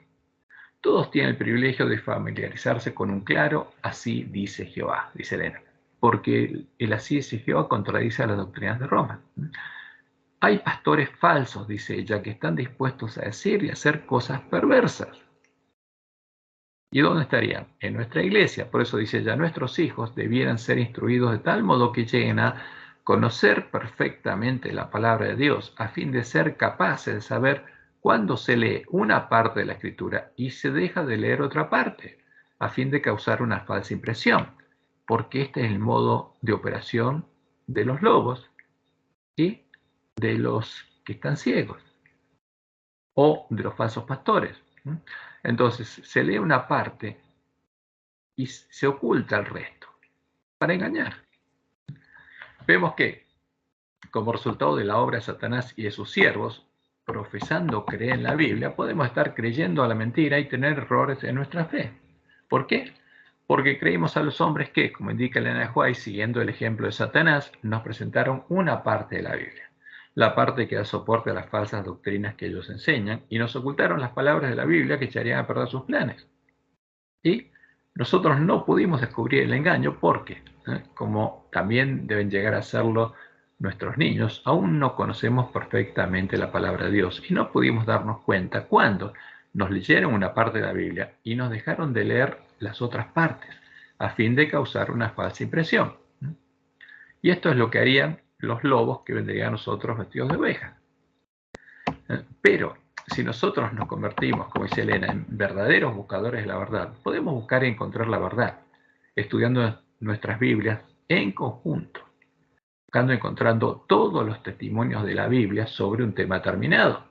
Todos tienen el privilegio de familiarizarse con un claro "así dice Jehová", dice Elena, porque el "así dice Jehová" contradice a las doctrinas de Roma. Hay pastores falsos, dice ella, que están dispuestos a decir y hacer cosas perversas. ¿Y dónde estarían? En nuestra iglesia. Por eso dice ella, nuestros hijos debieran ser instruidos de tal modo que lleguen a conocer perfectamente la palabra de Dios, a fin de ser capaces de saber cuándo se lee una parte de la Escritura y se deja de leer otra parte, a fin de causar una falsa impresión, porque este es el modo de operación de los lobos y de los que están ciegos, o de los falsos pastores. Entonces, se lee una parte y se oculta el resto, para engañar. Vemos que, como resultado de la obra de Satanás y de sus siervos, profesando creer en la Biblia, podemos estar creyendo a la mentira y tener errores en nuestra fe. ¿Por qué? Porque creímos a los hombres que, como indica Elena de White, siguiendo el ejemplo de Satanás, nos presentaron una parte de la Biblia, la parte que da soporte a las falsas doctrinas que ellos enseñan, y nos ocultaron las palabras de la Biblia que echarían a perder sus planes. Y nosotros no pudimos descubrir el engaño porque, como también deben llegar a hacerlo nuestros niños, aún no conocemos perfectamente la palabra de Dios y no pudimos darnos cuenta cuando nos leyeron una parte de la Biblia y nos dejaron de leer las otras partes a fin de causar una falsa impresión. Y esto es lo que harían los lobos que vendrían a nosotros vestidos de oveja. Pero si nosotros nos convertimos, como dice Elena, en verdaderos buscadores de la verdad, podemos buscar y encontrar la verdad, estudiando nuestras Biblias en conjunto, buscando y encontrando todos los testimonios de la Biblia sobre un tema terminado,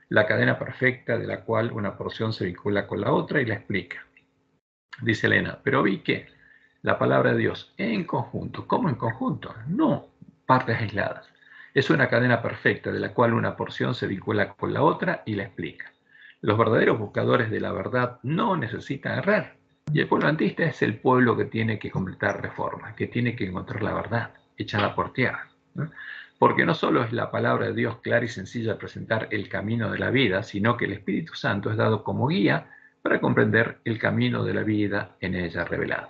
la cadena perfecta de la cual una porción se vincula con la otra y la explica. Dice Elena, pero vi que la palabra de Dios en conjunto, ¿cómo en conjunto? No partes aisladas. Es una cadena perfecta de la cual una porción se vincula con la otra y la explica. Los verdaderos buscadores de la verdad no necesitan errar. Y el pueblo antista es el pueblo que tiene que completar reformas, que tiene que encontrar la verdad echada por tierra. Porque no solo es la palabra de Dios clara y sencilla de presentar el camino de la vida, sino que el Espíritu Santo es dado como guía para comprender el camino de la vida en ella revelado.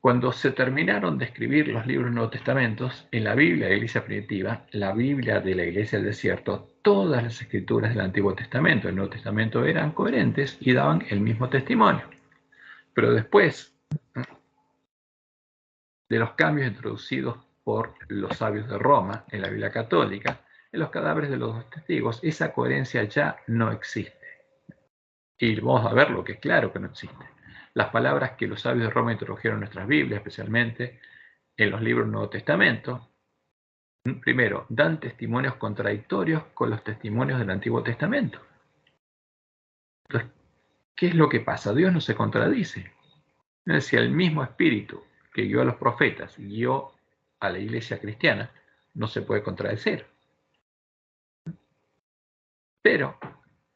Cuando se terminaron de escribir los libros del Nuevo Testamento, en la Biblia de la Iglesia primitiva, la Biblia de la Iglesia del Desierto, todas las escrituras del Antiguo Testamento y el Nuevo Testamento eran coherentes y daban el mismo testimonio. Pero después de los cambios introducidos por los sabios de Roma en la Biblia católica, en los cadáveres de los dos testigos, esa coherencia ya no existe. Y vamos a ver lo que es claro que no existe. Las palabras que los sabios de Roma introdujeron en nuestras Biblias, especialmente en los libros del Nuevo Testamento, primero, dan testimonios contradictorios con los testimonios del Antiguo Testamento. Entonces, ¿qué es lo que pasa? Dios no se contradice. Si el mismo espíritu que guió a los profetas guió a la iglesia cristiana, no se puede contradecir. Pero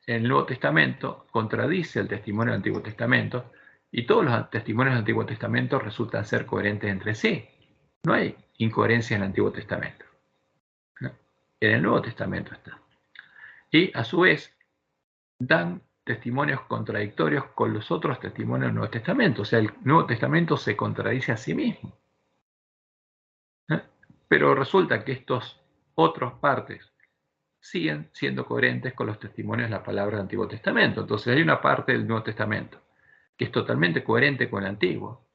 el Nuevo Testamento contradice el testimonio del Antiguo Testamento y todos los testimonios del Antiguo Testamento resultan ser coherentes entre sí. No hay incoherencia en el Antiguo Testamento. ¿No? En el Nuevo Testamento está. Y a su vez dan testimonios contradictorios con los otros testimonios del Nuevo Testamento. O sea, el Nuevo Testamento se contradice a sí mismo. Pero resulta que estos otros partes siguen siendo coherentes con los testimonios de la palabra del Antiguo Testamento. Entonces hay una parte del Nuevo Testamento que es totalmente coherente con el Antiguo,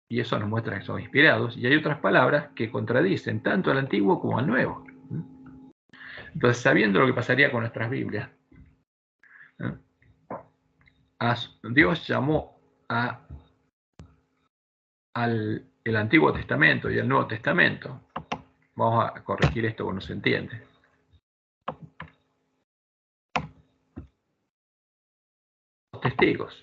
y eso nos muestra que son inspirados, y hay otras palabras que contradicen tanto al Antiguo como al Nuevo. Entonces, sabiendo lo que pasaría con nuestras Biblias, Dios llamó al Antiguo Testamento y al Nuevo Testamento. Vamos a corregir esto porque no se entiende. Los testigos.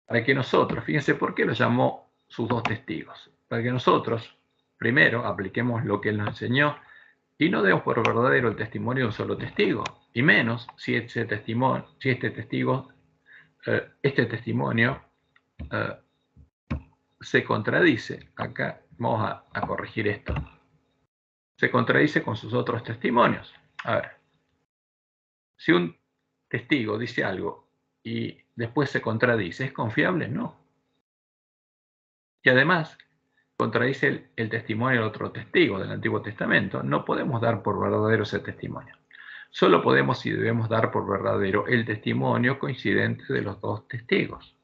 Para que nosotros, fíjense por qué lo llamó sus dos testigos. Para que nosotros, primero, apliquemos lo que Él nos enseñó y no demos por verdadero el testimonio de un solo testigo. Y menos si este testimonio se contradice. Acá vamos a corregir esto. Se contradice con sus otros testimonios. A ver. Si un testigo dice algo y después se contradice, ¿es confiable? No. Y además, contradice el testimonio del otro testigo del Antiguo Testamento. No podemos dar por verdadero ese testimonio. Solo podemos y debemos dar por verdadero el testimonio coincidente de los dos testigos.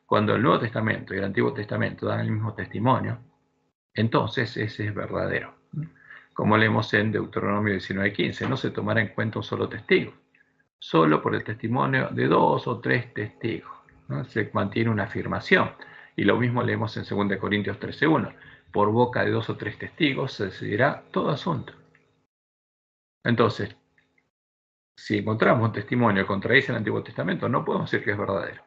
Cuando el Nuevo Testamento y el Antiguo Testamento dan el mismo testimonio, entonces ese es verdadero. Como leemos en Deuteronomio 19:15, no se tomará en cuenta un solo testigo. Solo por el testimonio de 2 o 3 testigos, ¿no? Se mantiene una afirmación. Y lo mismo leemos en 2 Corintios 13:1. Por boca de 2 o 3 testigos se decidirá todo asunto. Entonces, si encontramos un testimonio que contradice el Antiguo Testamento, no podemos decir que es verdadero.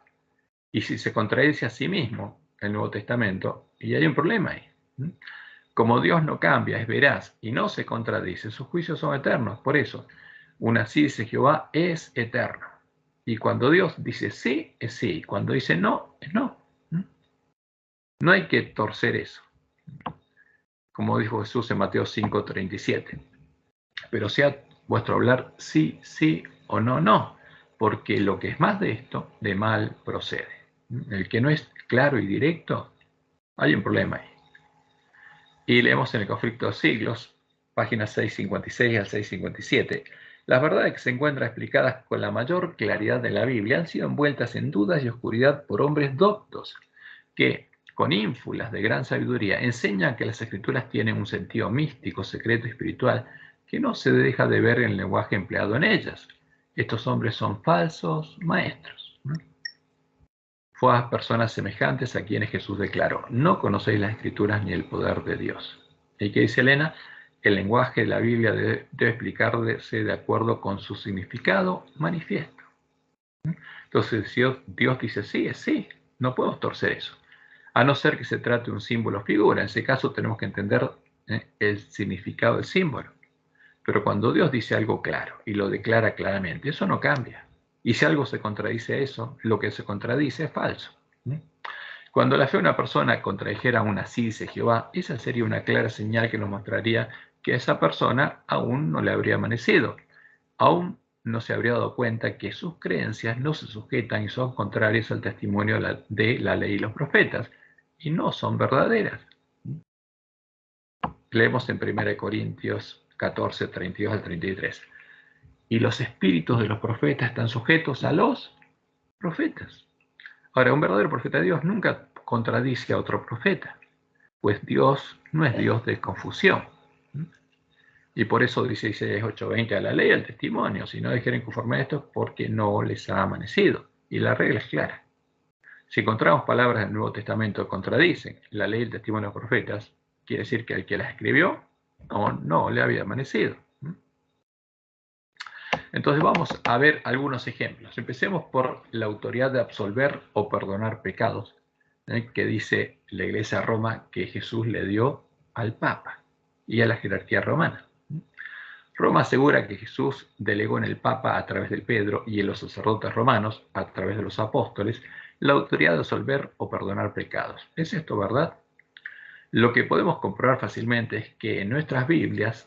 Y si se contradice a sí mismo el Nuevo Testamento, y hay un problema ahí. Como Dios no cambia, es veraz y no se contradice, sus juicios son eternos. Por eso, una sí dice Jehová es eterno. Y cuando Dios dice sí, es sí. Cuando dice no, es no. No hay que torcer eso. Como dijo Jesús en Mateo 5:37. Pero sea vuestro hablar sí, sí o no, no. Porque lo que es más de esto, de mal procede. El que no es claro y directo, hay un problema ahí. Y leemos en el Conflicto de Siglos, páginas 656 al 657, las verdades que se encuentran explicadas con la mayor claridad de la Biblia han sido envueltas en dudas y oscuridad por hombres doctos que, con ínfulas de gran sabiduría, enseñan que las Escrituras tienen un sentido místico, secreto y espiritual que no se deja de ver en el lenguaje empleado en ellas. Estos hombres son falsos maestros. Fue a personas semejantes a quienes Jesús declaró: no conocéis las Escrituras ni el poder de Dios. ¿Y qué dice Elena? El lenguaje de la Biblia debe explicarse de acuerdo con su significado manifiesto. Entonces, si Dios dice sí, es sí. No podemos torcer eso. A no ser que se trate de un símbolo o figura. En ese caso tenemos que entender el significado del símbolo. Pero cuando Dios dice algo claro y lo declara claramente, eso no cambia. Y si algo se contradice a eso, lo que se contradice es falso. Cuando la fe de una persona contradijera a una sí dice Jehová, esa sería una clara señal que nos mostraría que a esa persona aún no le habría amanecido. Aún no se habría dado cuenta que sus creencias no se sujetan y son contrarias al testimonio de la ley y los profetas, y no son verdaderas. Leemos en 1 Corintios 14, 32 al 33. Y los espíritus de los profetas están sujetos a los profetas. Ahora, un verdadero profeta de Dios nunca contradice a otro profeta, pues Dios no es Dios de confusión. Y por eso dice Isaías 8:20, a la ley al testimonio, si no dijeren conforme a esto es porque no les ha amanecido. Y la regla es clara. Si encontramos palabras del Nuevo Testamento que contradicen la ley y el testimonio de los profetas, quiere decir que el que las escribió no le había amanecido. Entonces vamos a ver algunos ejemplos. Empecemos por la autoridad de absolver o perdonar pecados, que dice la Iglesia de Roma que Jesús le dio al Papa y a la jerarquía romana. Roma asegura que Jesús delegó en el Papa a través del Pedro y en los sacerdotes romanos, a través de los apóstoles, la autoridad de absolver o perdonar pecados. ¿Es esto verdad? Lo que podemos comprobar fácilmente es que en nuestras Biblias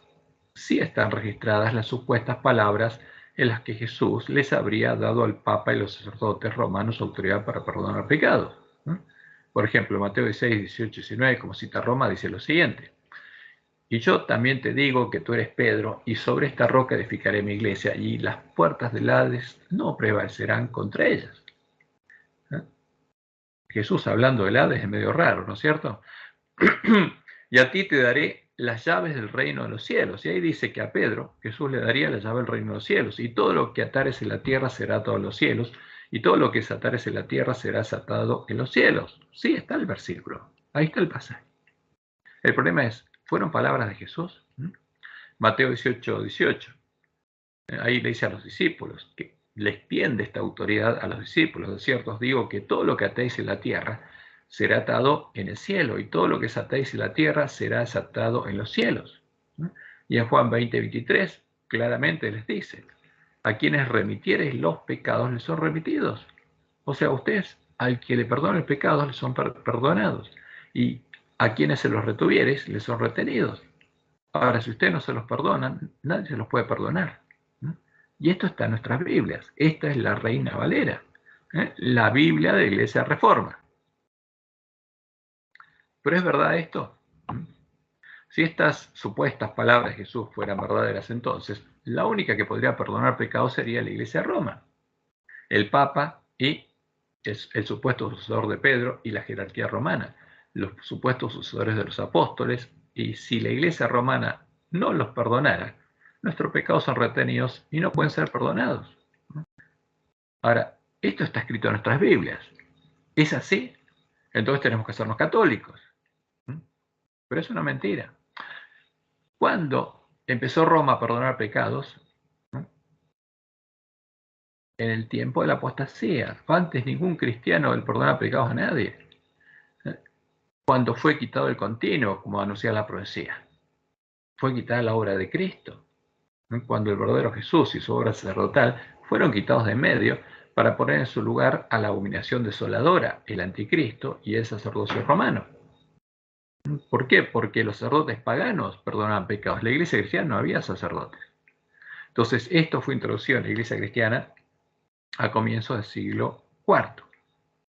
sí están registradas las supuestas palabras en las que Jesús les habría dado al Papa y los sacerdotes romanos autoridad para perdonar pecados. Por ejemplo, Mateo 16, 18 y 19, como cita Roma, dice lo siguiente: y yo también te digo que tú eres Pedro, y sobre esta roca edificaré mi iglesia, y las puertas del Hades no prevalecerán contra ellas. Jesús hablando del Hades es medio raro, ¿no es cierto? Y a ti te daré las llaves del reino de los cielos. Y ahí dice que a Pedro Jesús le daría la llave del reino de los cielos. Y todo lo que atares en la tierra será atado en los cielos. Y todo lo que desatares en la tierra será desatado en los cielos. Sí, está el versículo. Ahí está el pasaje. El problema es, ¿fueron palabras de Jesús? Mateo 18, 18. Ahí le dice a los discípulos, que le extiende esta autoridad a los discípulos. De cierto os digo que todo lo que atéis en la tierra será atado en el cielo, y todo lo que desatéis en la tierra será desatado en los cielos. Y en Juan 20, 23, claramente les dice: a quienes remitiereis los pecados les son remitidos. O sea, ustedes, al que le perdonen los pecados, les son perdonados. Y a quienes se los retuviereis, les son retenidos. Ahora, si ustedes no se los perdonan, nadie se los puede perdonar. Y esto está en nuestras Biblias. Esta es la Reina Valera, la Biblia de la Iglesia Reforma. ¿Pero es verdad esto? Si estas supuestas palabras de Jesús fueran verdaderas, entonces la única que podría perdonar pecados sería la Iglesia de Roma, el Papa y el supuesto sucesor de Pedro y la jerarquía romana, los supuestos sucesores de los apóstoles. Y si la Iglesia romana no los perdonara, nuestros pecados son retenidos y no pueden ser perdonados. Ahora, esto está escrito en nuestras Biblias. ¿Es así? Entonces tenemos que hacernos católicos. Pero es una mentira. Cuando empezó Roma a perdonar pecados, en el tiempo de la apostasía. Antes ningún cristiano perdonaba pecados a nadie. Cuando fue quitado el continuo, como anuncia la profecía, fue quitada la obra de Cristo. Cuando el verdadero Jesús y su obra sacerdotal fueron quitados de en medio para poner en su lugar a la abominación desoladora, el anticristo y el sacerdocio romano. ¿Por qué? Porque los sacerdotes paganos perdonaban pecados. La iglesia cristiana no había sacerdotes. Entonces, esto fue introducido en la iglesia cristiana a comienzos del siglo IV,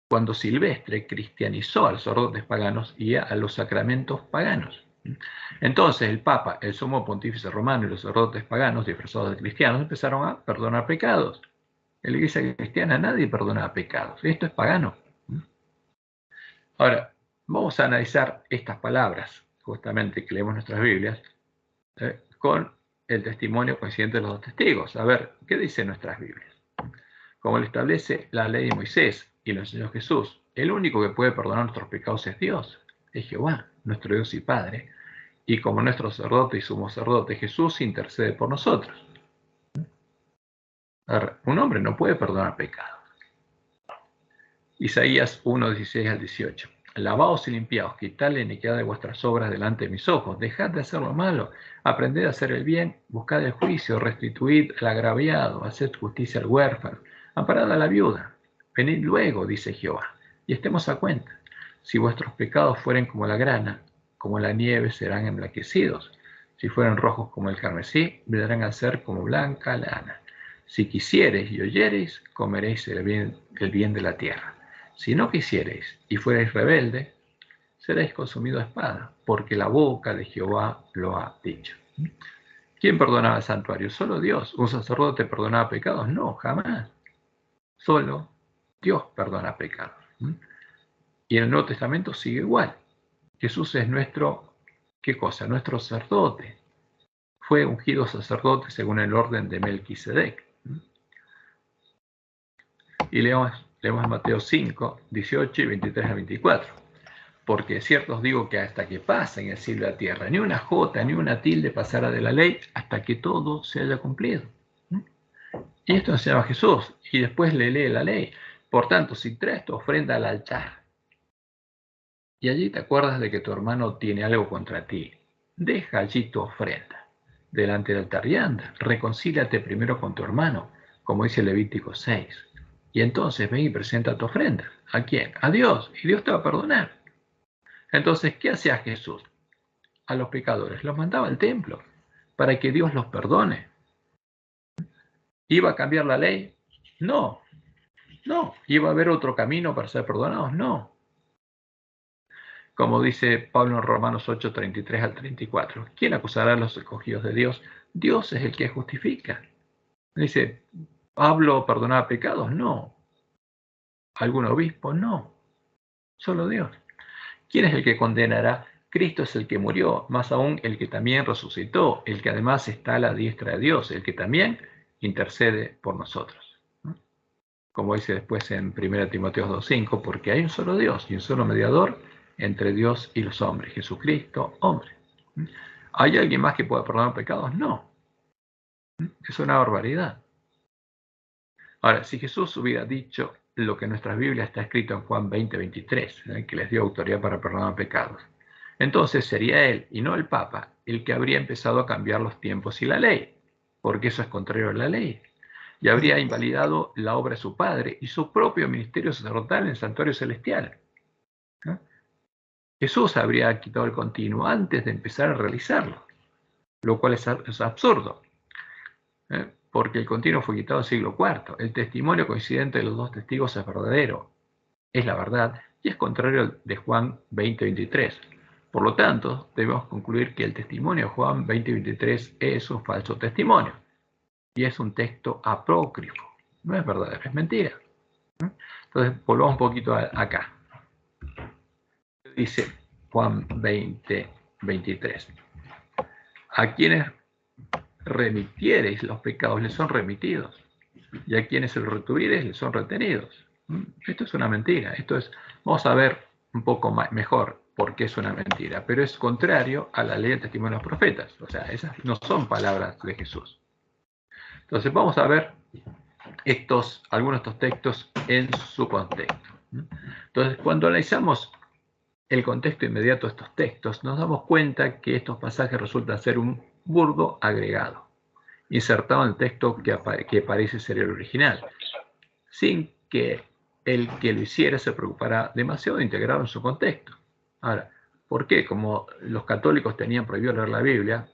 cuando Silvestre cristianizó a los sacerdotes paganos y a los sacramentos paganos. Entonces el Papa, el sumo pontífice romano y los sacerdotes paganos disfrazados de cristianos empezaron a perdonar pecados. En la iglesia cristiana nadie perdonaba pecados. Esto es pagano. Ahora, vamos a analizar estas palabras, justamente que leemos en nuestras Biblias, con el testimonio coincidente de los dos testigos. A ver, ¿qué dicen nuestras Biblias? Como lo establece la ley de Moisés y lo enseñó Jesús, el único que puede perdonar nuestros pecados es Dios, es Jehová, nuestro Dios y Padre. Y como nuestro sacerdote y sumo sacerdote, Jesús intercede por nosotros. Un hombre no puede perdonar pecados. Isaías 1, 16 al 18. Lavaos y limpiaos, quitad la iniquidad de vuestras obras delante de mis ojos, dejad de hacer lo malo, aprended a hacer el bien, buscad el juicio, restituid al agraviado, haced justicia al huérfano, amparad a la viuda. Venid luego, dice Jehová, y estemos a cuenta. Si vuestros pecados fueren como la grana, como la nieve serán emblanquecidos. Si fueren rojos como el carmesí, vendrán a ser como blanca lana. Si quisiereis y oyereis, comeréis el bien de la tierra. Si no quisiereis y fuereis rebelde, seréis consumido a espada, porque la boca de Jehová lo ha dicho. ¿Quién perdonaba el santuario? Solo Dios. ¿Un sacerdote perdonaba pecados? No, jamás. Solo Dios perdona pecados. Y en el Nuevo Testamento sigue igual. Jesús es nuestro, ¿qué cosa? Nuestro sacerdote. Fue ungido sacerdote según el orden de Melquisedec. Y leemos Mateo 5, 18 y 23 a 24. Porque es cierto os digo que hasta que pase en el cielo y la tierra, ni una jota ni una tilde pasará de la ley hasta que todo se haya cumplido. Y esto enseñaba Jesús. Y después le lee la ley. Por tanto, si traes tu ofrenda al altar y allí te acuerdas de que tu hermano tiene algo contra ti, deja allí tu ofrenda delante del altar y anda, reconcíliate primero con tu hermano, como dice Levítico 6. Y entonces ven y presenta tu ofrenda. ¿A quién? A Dios. Y Dios te va a perdonar. Entonces, ¿qué hacía Jesús? A los pecadores los mandaba al templo para que Dios los perdone. ¿Iba a cambiar la ley? No. ¿Iba a haber otro camino para ser perdonados? No. Como dice Pablo en Romanos 8, 33 al 34. ¿Quién acusará a los escogidos de Dios? Dios es el que justifica. Dice, ¿Pablo perdonaba pecados? No. ¿Algún obispo? No. Solo Dios. ¿Quién es el que condenará? Cristo es el que murió, más aún el que también resucitó, el que además está a la diestra de Dios, el que también intercede por nosotros. Como dice después en 1 Timoteo 2:5, porque hay un solo Dios y un solo mediador entre Dios y los hombres, Jesucristo, hombre. ¿Hay alguien más que pueda perdonar pecados? No. Es una barbaridad. Ahora, si Jesús hubiera dicho lo que en nuestras Biblias está escrito en Juan 20:23, que les dio autoridad para perdonar pecados, entonces sería él y no el Papa el que habría empezado a cambiar los tiempos y la ley, porque eso es contrario a la ley, y habría invalidado la obra de su padre y su propio ministerio sacerdotal en el santuario celestial. Jesús habría quitado el continuo antes de empezar a realizarlo, lo cual es absurdo. porque el continuo fue quitado en el siglo IV. El testimonio coincidente de los dos testigos es verdadero, es la verdad, y es contrario al de Juan 20:23. Por lo tanto, debemos concluir que el testimonio de Juan 20:23 es un falso testimonio, y es un texto apócrifo. No es verdadero, es mentira. Entonces, volvamos un poquito acá. Dice Juan 20:23. A quienes remitiereis los pecados les son remitidos, y a quienes se los retuviereis les son retenidos. Esto es una mentira. Vamos a ver un poco mejor por qué es una mentira, pero es contrario a la ley del testimonio de los profetas. O sea, esas no son palabras de Jesús. Entonces vamos a ver algunos de estos textos en su contexto. Entonces, cuando analizamos el contexto inmediato de estos textos, nos damos cuenta que estos pasajes resultan ser un burdo agregado, insertado en el texto que parece ser el original, sin que el que lo hiciera se preocupara demasiado de integrarlo en su contexto. Ahora, ¿por qué? Como los católicos tenían prohibido leer la Biblia,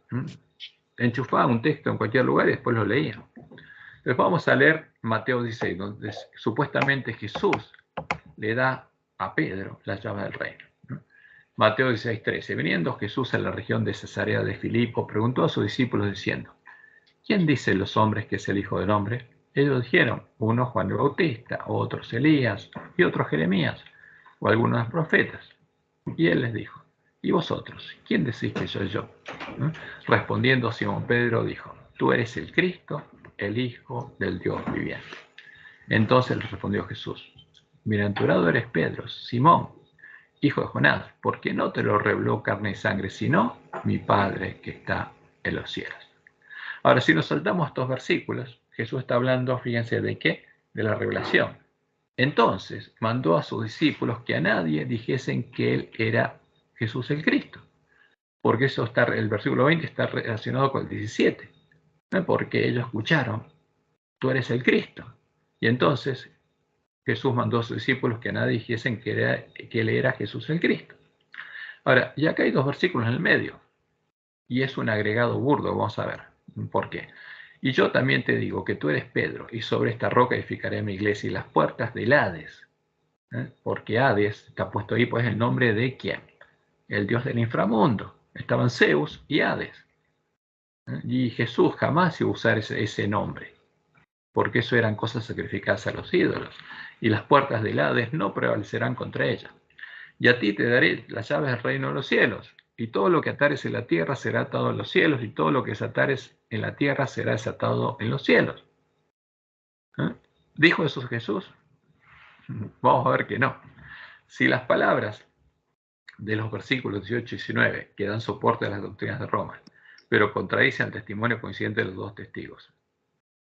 enchufaban un texto en cualquier lugar y después lo leían. Entonces vamos a leer Mateo 16, donde supuestamente Jesús le da a Pedro la llave del reino. Mateo 16:13. Viniendo Jesús a la región de Cesarea de Filipo, preguntó a sus discípulos diciendo: ¿quién dicen los hombres que es el Hijo del Hombre? Ellos dijeron: uno Juan el Bautista, otros Elías, y otros Jeremías, o algunos de los profetas. Y él les dijo: ¿y vosotros? ¿Quién decís que soy yo? Respondiendo Simón Pedro dijo: tú eres el Cristo, el Hijo del Dios viviente. Entonces le respondió Jesús: bienaventurado eres Pedro, Simón, hijo de Jonás, porque no te lo reveló carne y sangre, sino mi Padre que está en los cielos. Ahora, si nos saltamos estos versículos, Jesús está hablando, fíjense, ¿de qué? De la revelación. Entonces, mandó a sus discípulos que a nadie dijesen que él era Jesús el Cristo, porque el versículo 20 está relacionado con el 17, ¿no? Porque ellos escucharon: tú eres el Cristo. Y entonces Jesús mandó a sus discípulos que a nadie dijesen que él era Jesús el Cristo. Ahora, y acá hay dos versículos en el medio, y es un agregado burdo, vamos a ver por qué. Y yo también te digo que tú eres Pedro, y sobre esta roca edificaré mi iglesia, y las puertas del Hades, porque Hades está puesto ahí, pues el nombre de ¿quién? El dios del inframundo. Estaban Zeus y Hades. Y Jesús jamás iba a usar ese nombre, porque eso eran cosas sacrificadas a los ídolos, y las puertas del Hades no prevalecerán contra ella. Y a ti te daré las llaves del reino de los cielos, y todo lo que atares en la tierra será atado en los cielos, y todo lo que desatares en la tierra será desatado en los cielos. ¿Dijo eso Jesús? Vamos a ver que no. Si las palabras de los versículos 18 y 19 que dan soporte a las doctrinas de Roma, pero contradicen el testimonio coincidente de los dos testigos,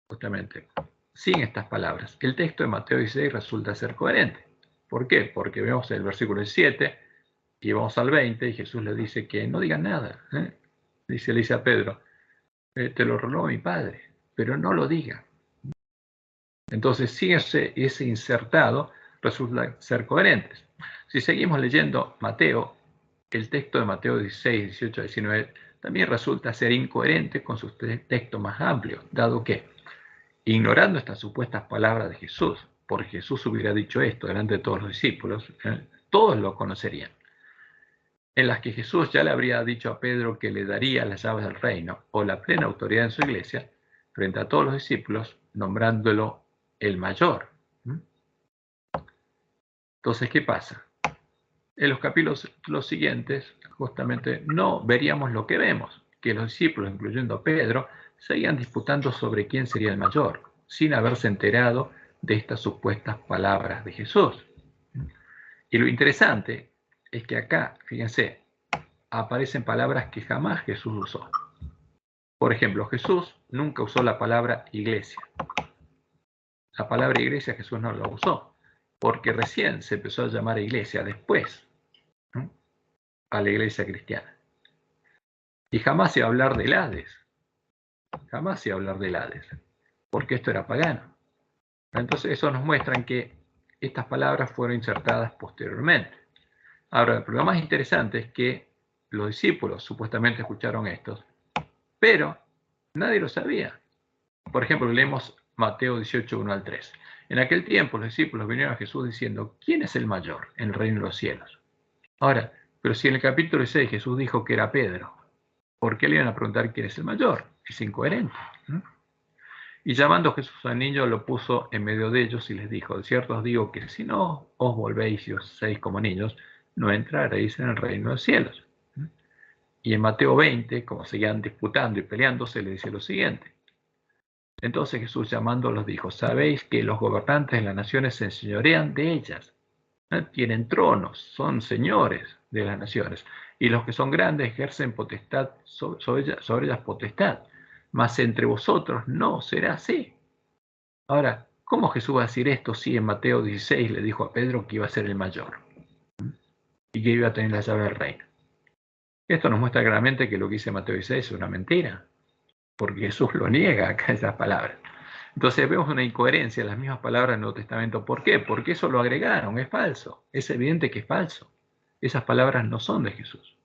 justamente, sin estas palabras, el texto de Mateo 16 resulta ser coherente. ¿Por qué? Porque vemos el versículo 17 y vamos al 20 y Jesús le dice que no digan nada. Le dice a Pedro: te lo reveló mi Padre, pero no lo diga. Entonces, si ese insertado resulta ser coherentes. Si seguimos leyendo Mateo, el texto de Mateo 16, 18, 19 también resulta ser incoherente con su texto más amplio, dado que, ignorando estas supuestas palabras de Jesús, porque Jesús hubiera dicho esto delante de todos los discípulos, todos lo conocerían, en las que Jesús ya le habría dicho a Pedro que le daría las llaves del reino o la plena autoridad en su iglesia, frente a todos los discípulos, nombrándolo el mayor. Entonces, ¿qué pasa? En los capítulos siguientes, justamente, no veríamos lo que vemos, que los discípulos, incluyendo a Pedro, seguían disputando sobre quién sería el mayor, sin haberse enterado de estas supuestas palabras de Jesús. Y lo interesante es que acá, fíjense, aparecen palabras que jamás Jesús usó. Por ejemplo, Jesús nunca usó la palabra iglesia. La palabra iglesia Jesús no la usó, porque recién se empezó a llamar iglesia después, ¿no?, a la iglesia cristiana. Y jamás iba a hablar del Hades. Jamás iba a hablar del Hades, porque esto era pagano. Entonces eso nos muestra que estas palabras fueron insertadas posteriormente. Ahora, el problema más interesante es que los discípulos supuestamente escucharon esto, pero nadie lo sabía. por ejemplo, leemos Mateo 18, 1 al 3. En aquel tiempo los discípulos vinieron a Jesús diciendo, ¿quién es el mayor en el reino de los cielos? Ahora, pero si en el capítulo 6 Jesús dijo que era Pedro, ¿por qué le iban a preguntar quién es el mayor? Es incoherente. Y llamando Jesús al niño, lo puso en medio de ellos y les dijo, de cierto os digo que si no os volvéis y os hacéis como niños, no entraréis en el reino de los cielos. Y en Mateo 20, como seguían disputando y peleándose, le dice lo siguiente. Entonces Jesús llamándolos dijo, sabéis que los gobernantes de las naciones se enseñorean de ellas. Tienen tronos, son señores de las naciones. Y los que son grandes ejercen potestad sobre ellas potestad. Mas entre vosotros no será así. Ahora, ¿cómo Jesús va a decir esto si en Mateo 16 le dijo a Pedro que iba a ser el mayor? Y que iba a tener la llave del reino. Esto nos muestra claramente que lo que dice Mateo 16 es una mentira. Porque Jesús lo niega acá esas palabras. Entonces vemos una incoherencia en las mismas palabras del Nuevo Testamento. ¿Por qué? Porque eso lo agregaron, es falso. Es evidente que es falso. Esas palabras no son de Jesús.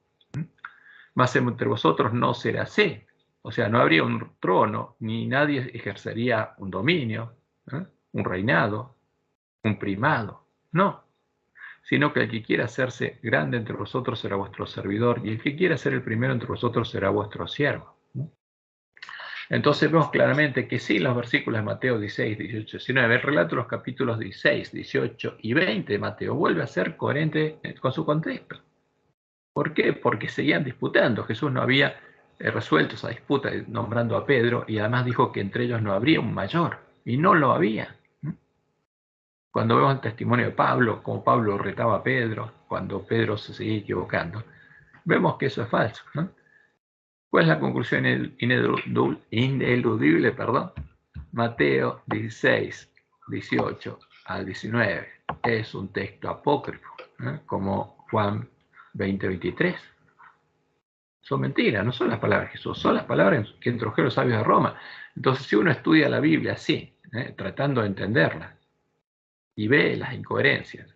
Mas entre vosotros no será así. O sea, no habría un trono, ni nadie ejercería un dominio, un reinado, un primado. No. Sino que el que quiera hacerse grande entre vosotros será vuestro servidor, y el que quiera ser el primero entre vosotros será vuestro siervo. Entonces vemos claramente que sí, los versículos de Mateo 16, 18, 19, el relato de los capítulos 16, 18 y 20 de Mateo vuelve a ser coherente con su contexto. ¿Por qué? Porque seguían disputando. Jesús no había resuelto esa disputa nombrando a Pedro y además dijo que entre ellos no habría un mayor, y no lo había. Cuando vemos el testimonio de Pablo, como Pablo retaba a Pedro, cuando Pedro se seguía equivocando, vemos que eso es falso, ¿no? ¿Cuál es la conclusión ineludible? Mateo 16, 18 al 19 es un texto apócrifo, como Juan 20, 23. Son mentiras, no son las palabras de Jesús, son las palabras que introdujeron los sabios de Roma. Entonces, si uno estudia la Biblia así, tratando de entenderla, y ve las incoherencias,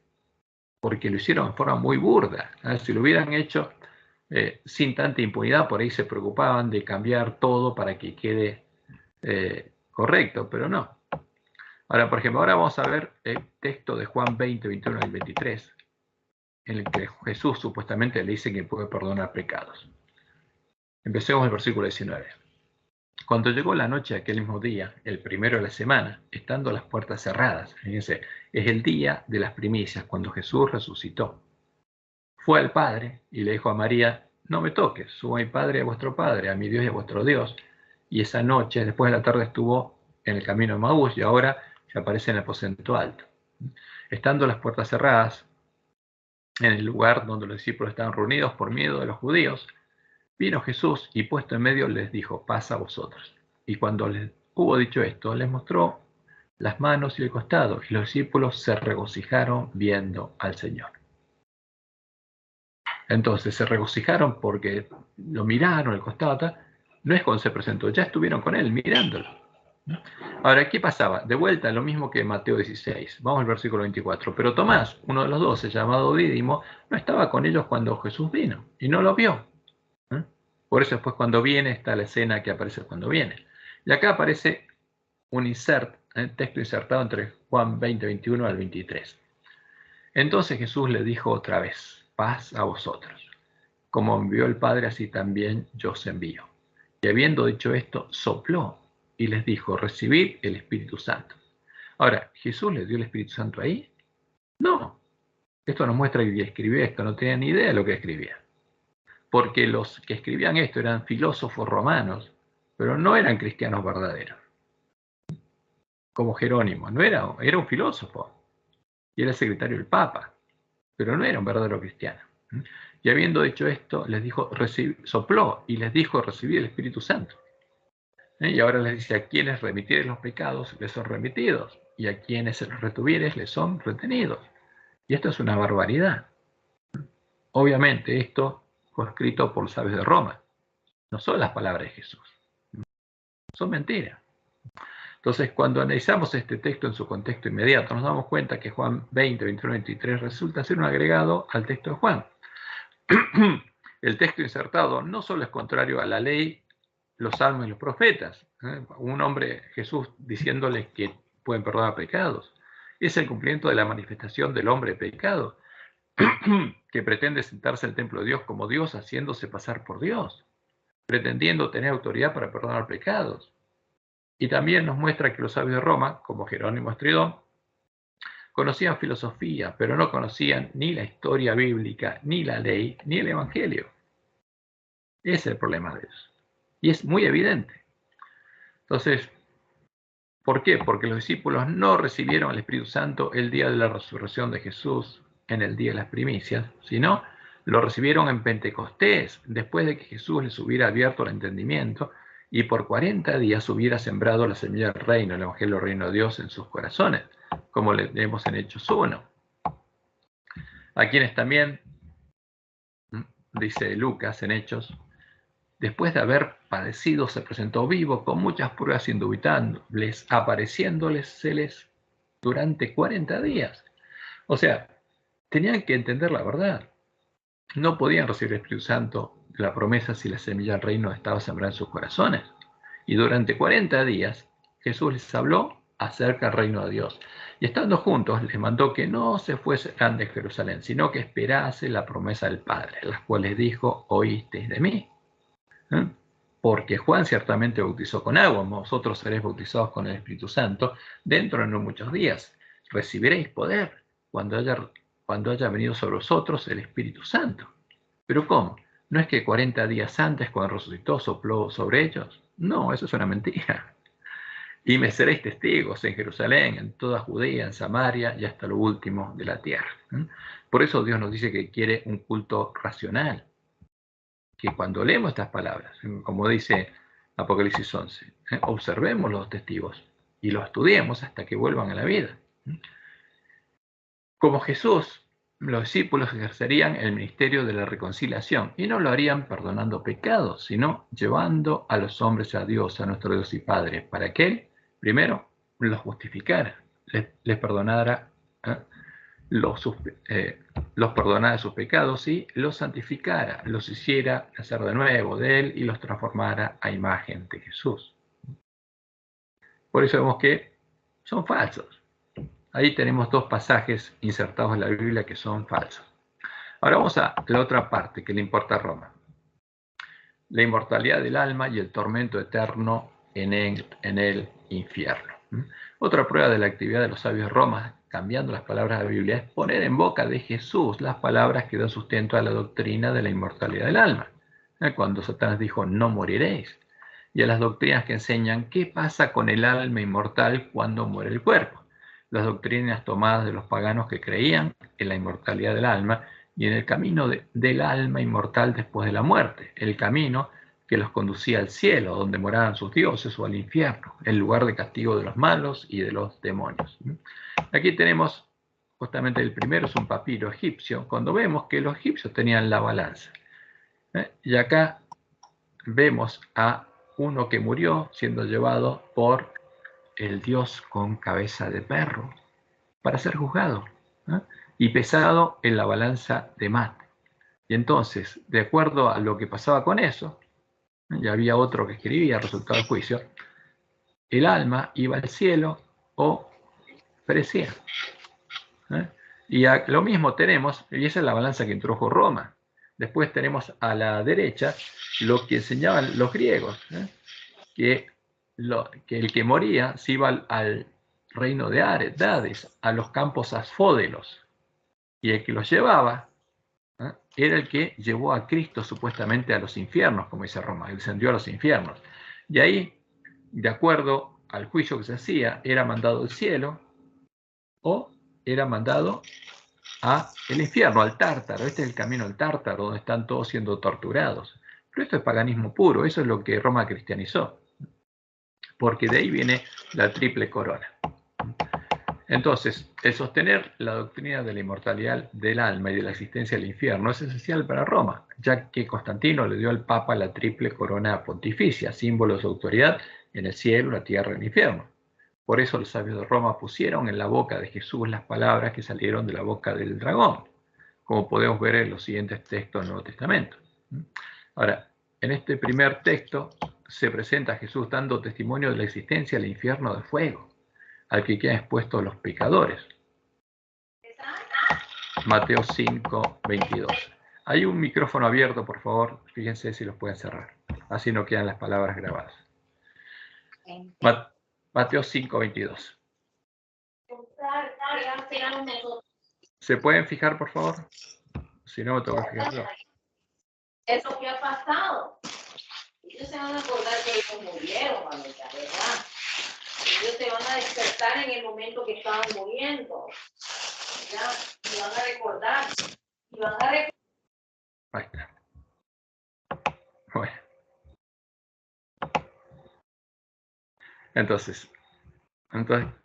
porque lo hicieron de forma muy burda, si lo hubieran hecho sin tanta impunidad, por ahí se preocupaban de cambiar todo para que quede correcto, pero no. Ahora, por ejemplo, ahora vamos a ver el texto de Juan 20, 21 y 23, en el que Jesús supuestamente le dice que puede perdonar pecados. Empecemos el versículo 19. Cuando llegó la noche de aquel mismo día, el primero de la semana, estando las puertas cerradas, fíjense, es el día de las primicias, cuando Jesús resucitó. Fue al Padre y le dijo a María, no me toques, subo a mi Padre y a vuestro Padre, a mi Dios y a vuestro Dios. Y esa noche, después de la tarde, estuvo en el camino de Maús y ahora se aparece en el aposento alto. Estando las puertas cerradas, en el lugar donde los discípulos estaban reunidos por miedo de los judíos, vino Jesús y puesto en medio les dijo, paz a vosotros. Y cuando les hubo dicho esto, les mostró las manos y el costado, y los discípulos se regocijaron viendo al Señor. Entonces se regocijaron porque lo miraron, el costado, no es cuando se presentó, ya estuvieron con él mirándolo. Ahora, ¿qué pasaba? De vuelta, lo mismo que Mateo 16. Vamos al versículo 24. Pero Tomás, uno de los 12, llamado Dídimo, no estaba con ellos cuando Jesús vino y no lo vio. Por eso después cuando viene está la escena que aparece cuando viene. Y acá aparece un texto insertado entre Juan 20, 21 al 23. Entonces Jesús le dijo otra vez, paz a vosotros. Como envió el Padre, así también yo os envío. Y habiendo dicho esto, sopló y les dijo, recibid el Espíritu Santo. Ahora, ¿Jesús les dio el Espíritu Santo ahí? No. Esto nos muestra que escribió esto, no tenía ni idea de lo que escribía. Porque los que escribían esto eran filósofos romanos, pero no eran cristianos verdaderos. Como Jerónimo, era un filósofo y era secretario del Papa, pero no era un verdadero cristiano. Y habiendo hecho esto, les dijo, sopló y les dijo, recibid el Espíritu Santo. Y ahora les dice, a quienes remitieres los pecados, les son remitidos, y a quienes los retuvieres, les son retenidos. Y esto es una barbaridad. Obviamente, esto fue escrito por los sabios de Roma. No son las palabras de Jesús. Son mentiras. Entonces, cuando analizamos este texto en su contexto inmediato, nos damos cuenta que Juan 20, 21, 23 resulta ser un agregado al texto de Juan. El texto insertado no solo es contrario a la ley los salmos y los profetas. Un hombre, Jesús, diciéndoles que pueden perdonar pecados. Es el cumplimiento de la manifestación del hombre pecado, que pretende sentarse en el templo de Dios como Dios, haciéndose pasar por Dios, pretendiendo tener autoridad para perdonar pecados. Y también nos muestra que los sabios de Roma, como Jerónimo Estridón, conocían filosofía, pero no conocían ni la historia bíblica, ni la ley, ni el evangelio. Ese es el problema de ellos. Y es muy evidente. Entonces, ¿por qué? Porque los discípulos no recibieron el Espíritu Santo el día de la resurrección de Jesús, en el día de las primicias, sino lo recibieron en Pentecostés, después de que Jesús les hubiera abierto el entendimiento y por 40 días hubiera sembrado la semilla del reino, el evangelio del reino de Dios en sus corazones, como leemos en Hechos 1. A quienes también, dice Lucas en Hechos, después de haber padecido, se presentó vivo con muchas pruebas indubitables, apareciéndoles durante 40 días. O sea, tenían que entender la verdad. No podían recibir el Espíritu Santo, la promesa, si la semilla del reino estaba sembrada en sus corazones. Y durante 40 días Jesús les habló acerca del reino de Dios. Y estando juntos, les mandó que no se fuesen de Jerusalén, sino que esperase la promesa del Padre, las cuales dijo, oísteis de mí. Porque Juan ciertamente bautizó con agua, vosotros seréis bautizados con el Espíritu Santo dentro de no muchos días. Recibiréis poder cuando haya venido sobre vosotros el Espíritu Santo. ¿Pero cómo? ¿No es que 40 días antes, cuando resucitó, sopló sobre ellos? No, eso es una mentira. Y me seréis testigos en Jerusalén, en toda Judea, en Samaria y hasta lo último de la tierra. Por eso Dios nos dice que quiere un culto racional. Que cuando leemos estas palabras, como dice Apocalipsis 11, observemos los testigos y los estudiemos hasta que vuelvan a la vida. Como Jesús, los discípulos ejercerían el ministerio de la reconciliación y no lo harían perdonando pecados, sino llevando a los hombres a Dios, a nuestro Dios y Padre, para que Él, primero, los justificara, les perdonara, los perdonara de sus pecados y los santificara, los hiciera nacer de nuevo de Él y los transformara a imagen de Jesús. Por eso vemos que son falsos. Ahí tenemos dos pasajes insertados en la Biblia que son falsos. Ahora vamos a la otra parte que le importa a Roma. La inmortalidad del alma y el tormento eterno en el infierno. Otra prueba de la actividad de los sabios de Roma, cambiando las palabras de la Biblia, es poner en boca de Jesús las palabras que dan sustento a la doctrina de la inmortalidad del alma. Cuando Satanás dijo, no moriréis. Y a las doctrinas que enseñan qué pasa con el alma inmortal cuando muere el cuerpo. Las doctrinas tomadas de los paganos que creían en la inmortalidad del alma y en el camino del alma inmortal después de la muerte, el camino que los conducía al cielo, donde moraban sus dioses, o al infierno, el lugar de castigo de los malos y de los demonios. Aquí tenemos, justamente el primero es un papiro egipcio, cuando vemos que los egipcios tenían la balanza. Y acá vemos a uno que murió siendo llevado por el Dios con cabeza de perro para ser juzgado y pesado en la balanza de Mat. Y entonces, de acuerdo a lo que pasaba con eso, ya había otro que escribía el resultado del juicio, el alma iba al cielo o perecía. Y lo mismo tenemos, y esa es la balanza que introdujo Roma. Después tenemos a la derecha lo que enseñaban los griegos, que el que moría se iba al reino de Hades, a los campos asfódelos, y el que los llevaba era el que llevó a Cristo supuestamente a los infiernos, como dice Roma, él descendió a los infiernos. Y ahí, de acuerdo al juicio que se hacía, era mandado al cielo o era mandado al infierno, al Tártaro. Este es el camino al Tártaro, donde están todos siendo torturados. Pero esto es paganismo puro, eso es lo que Roma cristianizó, porque de ahí viene la triple corona. Entonces, el sostener la doctrina de la inmortalidad del alma y de la existencia del infierno es esencial para Roma, ya que Constantino le dio al Papa la triple corona pontificia, símbolo de su autoridad en el cielo, la tierra y el infierno. Por eso los sabios de Roma pusieron en la boca de Jesús las palabras que salieron de la boca del dragón, como podemos ver en los siguientes textos del Nuevo Testamento. Ahora, en este primer texto se presenta a Jesús dando testimonio de la existencia del infierno de fuego, al que quedan expuestos los pecadores. Mateo 5, 22. Hay un micrófono abierto, por favor, fíjense si los pueden cerrar. Así no quedan las palabras grabadas. Mateo 5, 22. ¿Se pueden fijar, por favor? Si no, me tengo que fijar yo. Eso que ha pasado. Ellos se van a acordar que ellos murieron, mamita, ¿verdad? Ellos se van a despertar en el momento que estaban muriendo. ¿Ya? Y van a recordar. Ahí está. Bueno. Entonces,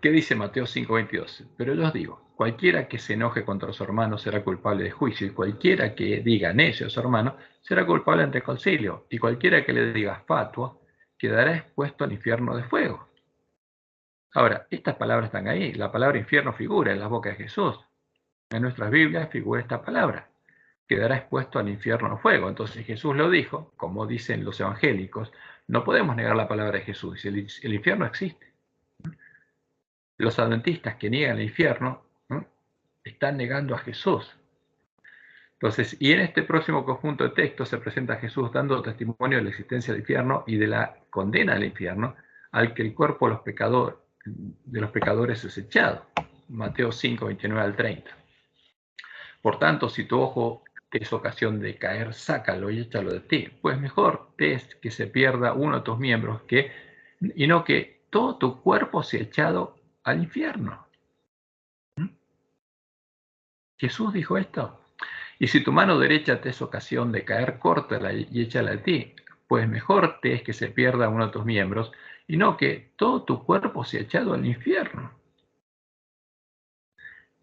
¿qué dice Mateo 5:22? Pero yo os digo, cualquiera que se enoje contra su hermano será culpable de juicio, y cualquiera que diga necio a su hermano será culpable ante el concilio, y cualquiera que le diga fatua quedará expuesto al infierno de fuego. Ahora, estas palabras están ahí. La palabra infierno figura en la boca de Jesús. En nuestras Biblias figura esta palabra. Quedará expuesto al infierno de fuego. Entonces Jesús lo dijo, como dicen los evangélicos. No podemos negar la palabra de Jesús. El infierno existe. Los adventistas que niegan el infierno, ¿no?, están negando a Jesús. Entonces, y en este próximo conjunto de textos se presenta a Jesús dando testimonio de la existencia del infierno y de la condena del infierno, al que el cuerpo de los pecadores es echado. Mateo 5, 29 al 30. Por tanto, si tu ojo te es ocasión de caer, sácalo y échalo de ti. Pues mejor te es que se pierda uno de tus miembros y no que todo tu cuerpo sea echado al infierno. Jesús dijo esto. Y si tu mano derecha te es ocasión de caer, córtala y échala a ti. Pues mejor te es que se pierda uno de tus miembros y no que todo tu cuerpo sea echado al infierno.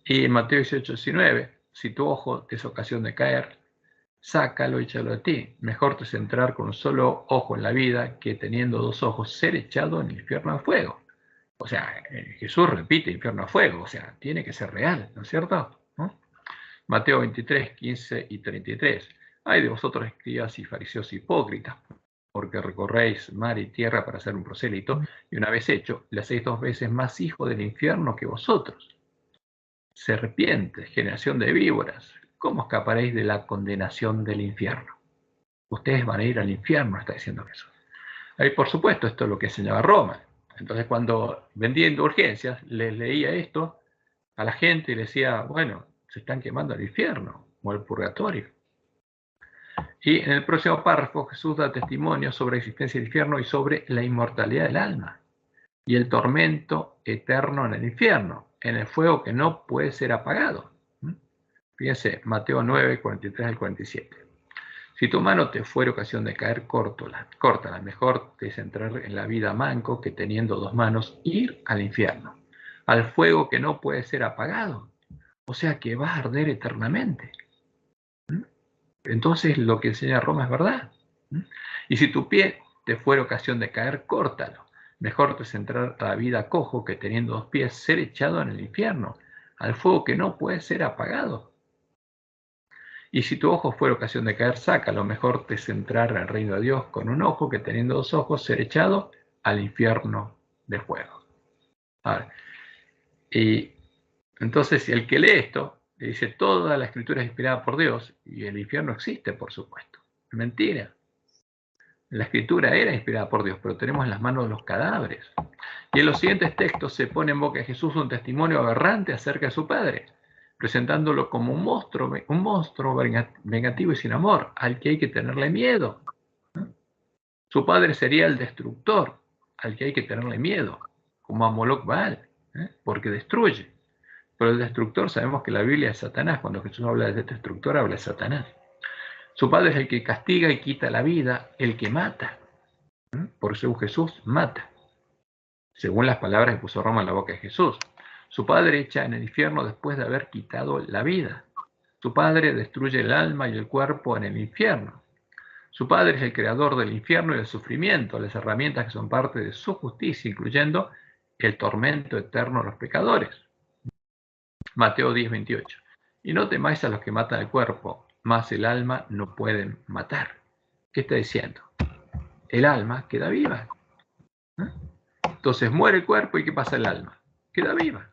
Y en Mateo 18, 19, si tu ojo te es ocasión de caer, sácalo y échalo a ti. Mejor te es entrar con un solo ojo en la vida que teniendo dos ojos ser echado en el infierno a fuego. O sea, Jesús repite infierno a fuego, o sea, tiene que ser real, ¿no es cierto? ¿No? Mateo 23, 15 y 33. Ay de vosotros, escribas y fariseos hipócritas, porque recorréis mar y tierra para ser un prosélito, y una vez hecho, le hacéis 2 veces más hijo del infierno que vosotros. Serpientes, generación de víboras, ¿cómo escaparéis de la condenación del infierno? Ustedes van a ir al infierno, está diciendo Jesús. Ahí, por supuesto, esto es lo que enseñaba Roma. Entonces, cuando vendía indulgencias, les leía esto a la gente y les decía, bueno, se están quemando al infierno o al purgatorio. Y en el próximo párrafo Jesús da testimonio sobre la existencia del infierno y sobre la inmortalidad del alma y el tormento eterno en el infierno, en el fuego que no puede ser apagado. Fíjense, Mateo 9, 43 al 47. Si tu mano te fuere ocasión de caer, córtala. Mejor te es entrar en la vida manco que teniendo 2 manos ir al infierno, al fuego que no puede ser apagado. O sea que vas a arder eternamente. Entonces lo que enseña Roma es verdad. Y si tu pie te fuera ocasión de caer, córtalo. Mejor te es entrar a la vida cojo que teniendo 2 pies ser echado en el infierno, al fuego que no puede ser apagado. Y si tu ojo fuera ocasión de caer, sácalo. Mejor te es entrar al reino de Dios con un ojo que teniendo 2 ojos ser echado al infierno de fuego. Ahora, y entonces el que lee esto, le dice, toda la escritura es inspirada por Dios y el infierno existe, por supuesto. Mentira. La escritura era inspirada por Dios, pero tenemos en las manos de los cadáveres. Y en los siguientes textos se pone en boca de Jesús un testimonio aberrante acerca de su padre, presentándolo como un monstruo vengativo y sin amor, al que hay que tenerle miedo. Su padre sería el destructor, al que hay que tenerle miedo, como a Moloch Baal, porque destruye. Pero el destructor, sabemos que la Biblia es Satanás. Cuando Jesús habla de destructor, habla de Satanás. Su padre es el que castiga y quita la vida, el que mata. Por eso Jesús mata, según las palabras que puso Roma en la boca de Jesús. Su padre echa en el infierno después de haber quitado la vida. Su padre destruye el alma y el cuerpo en el infierno. Su padre es el creador del infierno y del sufrimiento, las herramientas que son parte de su justicia, incluyendo el tormento eterno de los pecadores. Mateo 10, 28. Y no temáis a los que matan el cuerpo, mas el alma no pueden matar. ¿Qué está diciendo? el alma queda viva. Entonces muere el cuerpo y ¿qué pasa el alma? Queda viva.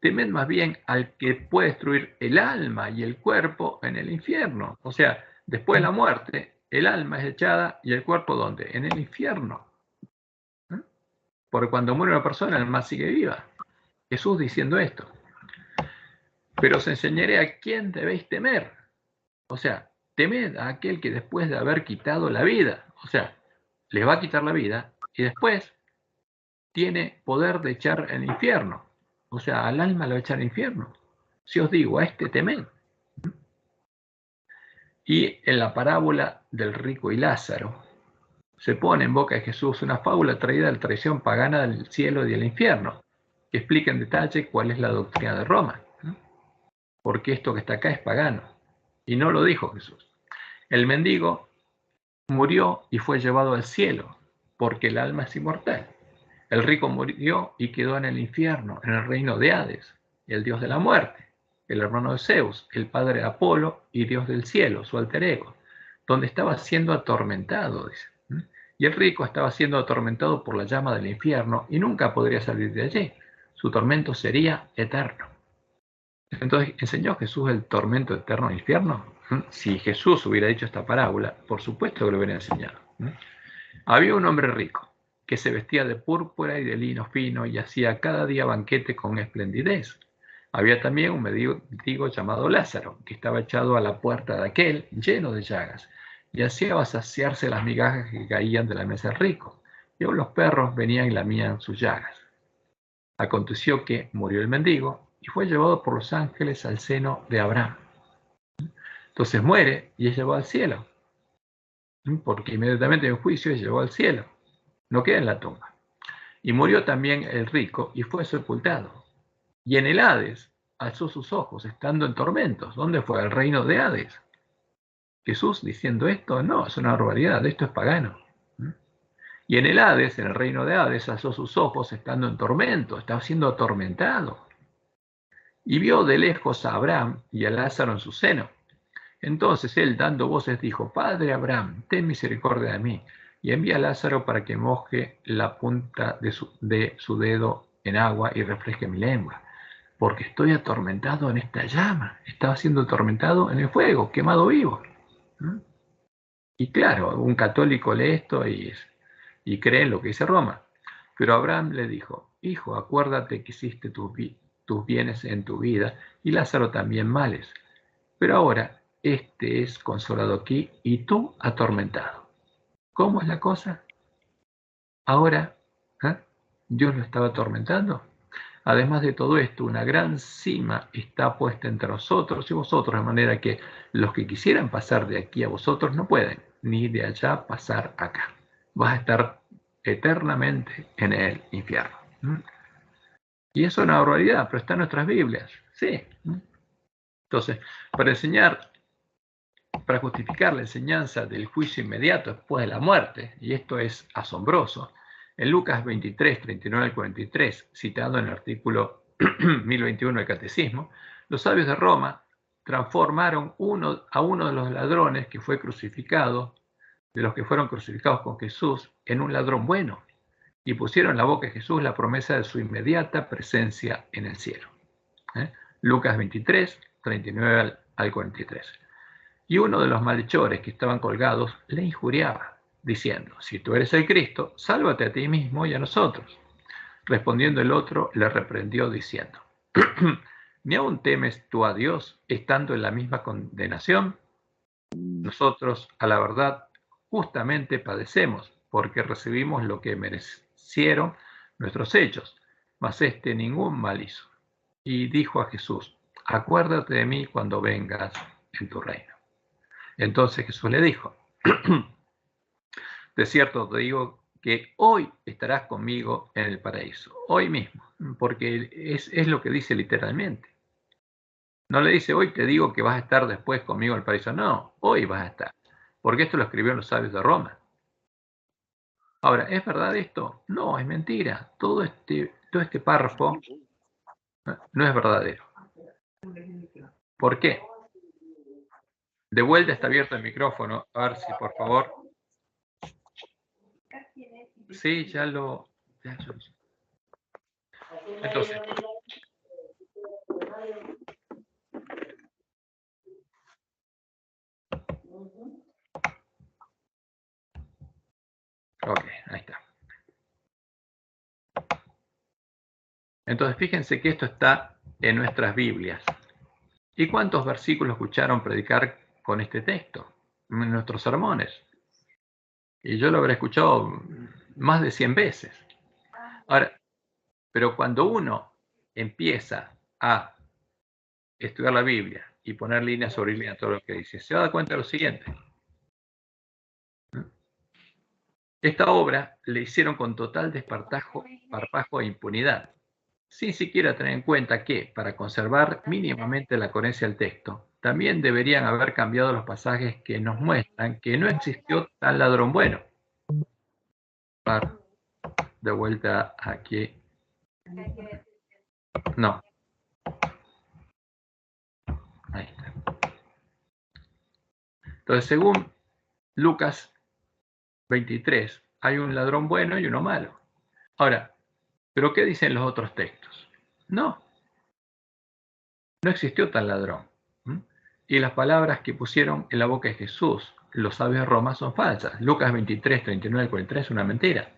Temed más bien al que puede destruir el alma y el cuerpo en el infierno. O sea, después de la muerte, el alma es echada y el cuerpo ¿dónde? En el infierno. Porque cuando muere una persona, el alma sigue viva. Jesús diciendo esto. Pero os enseñaré a quién debéis temer. O sea, temed a aquel que después de haber quitado la vida, o sea, les va a quitar la vida y después tiene poder de echar al infierno. O sea, al alma lo va a echar al infierno. Si os digo, a este temed. Y en la parábola del rico y Lázaro, se pone en boca de Jesús una fábula traída de la tradición pagana del cielo y del infierno, que explica en detalle cuál es la doctrina de Roma. Porque esto que está acá es pagano. Y no lo dijo Jesús. El mendigo murió y fue llevado al cielo, porque el alma es inmortal. El rico murió y quedó en el infierno, en el reino de Hades, el dios de la muerte, el hermano de Zeus, el padre de Apolo y dios del cielo, su alter ego, donde estaba siendo atormentado, dice. Y el rico estaba siendo atormentado por la llama del infierno y nunca podría salir de allí. Su tormento sería eterno. Entonces, ¿enseñó Jesús el tormento eterno del infierno? Si Jesús hubiera dicho esta parábola, por supuesto que lo hubiera enseñado. Había un hombre rico que se vestía de púrpura y de lino fino y hacía cada día banquete con esplendidez. Había también un mendigo llamado Lázaro, que estaba echado a la puerta de aquel, lleno de llagas, y hacía saciarse las migajas que caían de la mesa del rico, y aún los perros venían y lamían sus llagas. Aconteció que murió el mendigo y fue llevado por los ángeles al seno de Abraham. Entonces muere y es llevado al cielo, porque inmediatamente en juicio es llevado al cielo, no queda en la tumba. Y murió también el rico y fue sepultado. Y en el Hades alzó sus ojos, estando en tormentos. ¿Dónde fue? Al reino de Hades. Jesús diciendo esto, no, es una barbaridad, esto es pagano. Y en el Hades, en el reino de Hades, alzó sus ojos, estando en tormento, estaba siendo atormentado. Y vio de lejos a Abraham y a Lázaro en su seno. Entonces él, dando voces, dijo, Padre Abraham, ten misericordia de mí, y envía a Lázaro para que moje la punta de su dedo en agua y refresque mi lengua, porque estoy atormentado en esta llama. Estaba siendo atormentado en el fuego, quemado vivo. Y claro, un católico lee esto y cree en lo que dice Roma. Pero Abraham le dijo, hijo, acuérdate que hiciste tus bienes en tu vida y Lázaro también males. Pero ahora este es consolado aquí y tú atormentado. ¿Cómo es la cosa? Ahora, Dios lo estaba atormentando. Además de todo esto, una gran cima está puesta entre nosotros y vosotros, de manera que los que quisieran pasar de aquí a vosotros no pueden, ni de allá pasar acá. Vas a estar eternamente en el infierno. Y eso es una barbaridad, pero está en nuestras Biblias. Sí. Entonces, para justificar la enseñanza del juicio inmediato después de la muerte, y esto es asombroso, en Lucas 23, 39 al 43, citado en el artículo 1021 del Catecismo, los sabios de Roma transformaron a uno de los ladrones que fue crucificado, de los que fueron crucificados con Jesús, en un ladrón bueno, y pusieron en la boca de Jesús la promesa de su inmediata presencia en el cielo. Lucas 23, 39 al 43. Y uno de los malhechores que estaban colgados le injuriaba, diciendo, si tú eres el Cristo, sálvate a ti mismo y a nosotros. Respondiendo el otro, le reprendió diciendo, ¿ni aún temes tú a Dios estando en la misma condenación? Nosotros, a la verdad, justamente padecemos, porque recibimos lo que merecieron nuestros hechos, mas este ningún mal hizo. Y dijo a Jesús, acuérdate de mí cuando vengas en tu reino. Entonces Jesús le dijo, de cierto te digo que hoy estarás conmigo en el paraíso, hoy mismo, porque es lo que dice literalmente. No le dice, hoy te digo que vas a estar después conmigo en el paraíso, no, hoy vas a estar, porque esto lo escribieron los sabios de Roma. Ahora, ¿es verdad esto? No, es mentira. Todo este párrafo no es verdadero. ¿Por qué? De vuelta está abierto el micrófono. A ver si, por favor. Sí, ya lo hice. Entonces, ok, ahí está. Entonces, fíjense que esto está en nuestras Biblias. ¿Y cuántos versículos escucharon predicar con este texto en nuestros sermones? Y yo lo habré escuchado más de 100 veces. Ahora, pero cuando uno empieza a estudiar la Biblia y poner línea sobre línea todo lo que dice, se da cuenta de lo siguiente. Esta obra le hicieron con total desparpajo e impunidad, sin siquiera tener en cuenta que, para conservar mínimamente la coherencia del texto, también deberían haber cambiado los pasajes que nos muestran que no existió tal ladrón bueno. De vuelta aquí. No. Ahí está. Entonces, según Lucas 23, hay un ladrón bueno y uno malo. Ahora, ¿pero qué dicen los otros textos? No existió tal ladrón. Y las palabras que pusieron en la boca de Jesús los sabios de Roma son falsas. Lucas 23, 39 al 43 es una mentira.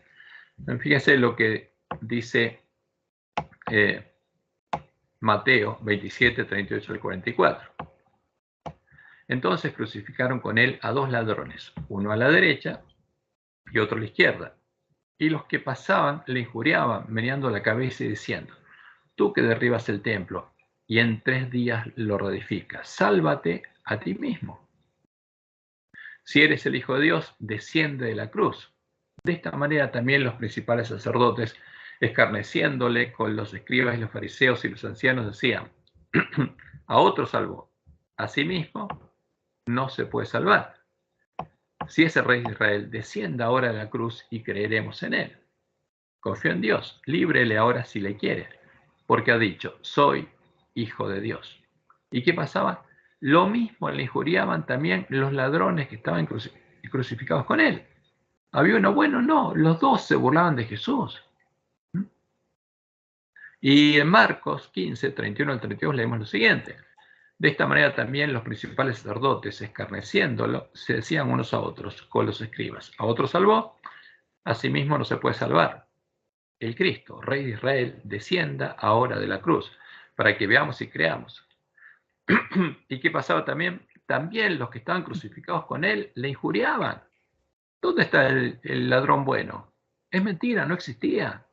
Fíjense lo que dice Mateo 27, 38 al 44. Entonces crucificaron con él a dos ladrones, uno a la derecha y otro a la izquierda. Y los que pasaban le injuriaban, meneando la cabeza y diciendo: tú que derribas el templo y en 3 días lo reedificas, sálvate a ti mismo. Si eres el Hijo de Dios, desciende de la cruz. De esta manera también los principales sacerdotes, escarneciéndole con los escribas y los fariseos y los ancianos, decían: a otro salvó, a sí mismo no se puede salvar. Si es el Rey de Israel, descienda ahora de la cruz y creeremos en él. Confío en Dios, líbrele ahora si le quiere, porque ha dicho: soy Hijo de Dios. ¿Y qué pasaba? Lo mismo le injuriaban también los ladrones que estaban crucificados con él. ¿Había uno bueno? No, los dos se burlaban de Jesús. Y en Marcos 15, 31 al 32 leemos lo siguiente: de esta manera también los principales sacerdotes, escarneciéndolo, se decían unos a otros con los escribas: a otro salvó, a sí mismo no se puede salvar. El Cristo, Rey de Israel, descienda ahora de la cruz, para que veamos y creamos. ¿Y qué pasaba también? También los que estaban crucificados con él le injuriaban. ¿Dónde está el ladrón bueno? Es mentira, no existía.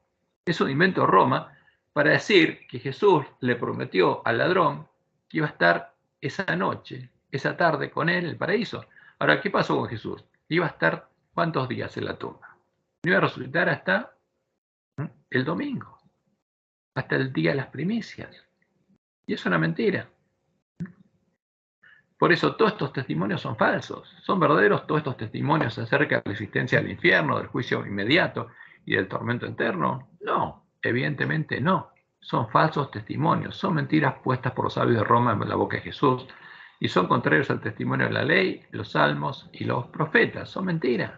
Es un invento de Roma para decir que Jesús le prometió al ladrón que iba a estar esa noche, esa tarde con él en el paraíso. Ahora, ¿qué pasó con Jesús? Iba a estar ¿cuántos días en la tumba? No iba a resucitar hasta el domingo, hasta el día de las primicias. Y es una mentira. Por eso todos estos testimonios son falsos. ¿Son verdaderos todos estos testimonios acerca de la existencia del infierno, del juicio inmediato y del tormento eterno? No, evidentemente no. Son falsos testimonios, son mentiras puestas por los sabios de Roma en la boca de Jesús y son contrarios al testimonio de la ley, los salmos y los profetas. Son mentiras.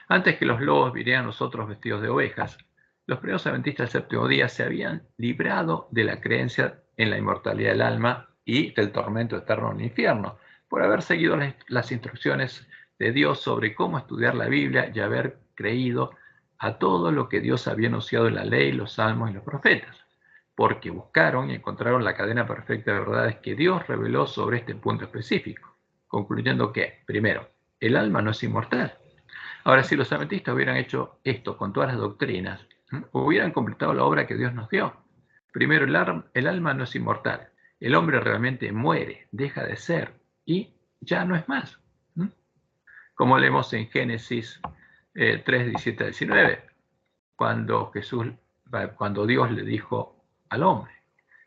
Antes que los lobos vinieran a nosotros vestidos de ovejas, los primeros adventistas del séptimo día se habían librado de la creencia en la inmortalidad del alma y del tormento eterno en el infierno, por haber seguido las instrucciones de Dios sobre cómo estudiar la Biblia y haber creído a todo lo que Dios había anunciado en la ley, los salmos y los profetas, porque buscaron y encontraron la cadena perfecta de verdades que Dios reveló sobre este punto específico, concluyendo que, primero, el alma no es inmortal. Ahora, si los adventistas hubieran hecho esto con todas las doctrinas, hubieran completado la obra que Dios nos dio. Primero, el alma no es inmortal. El hombre realmente muere, deja de ser y ya no es más. Como leemos en Génesis 3, 17 a 19, cuando Dios le dijo al hombre,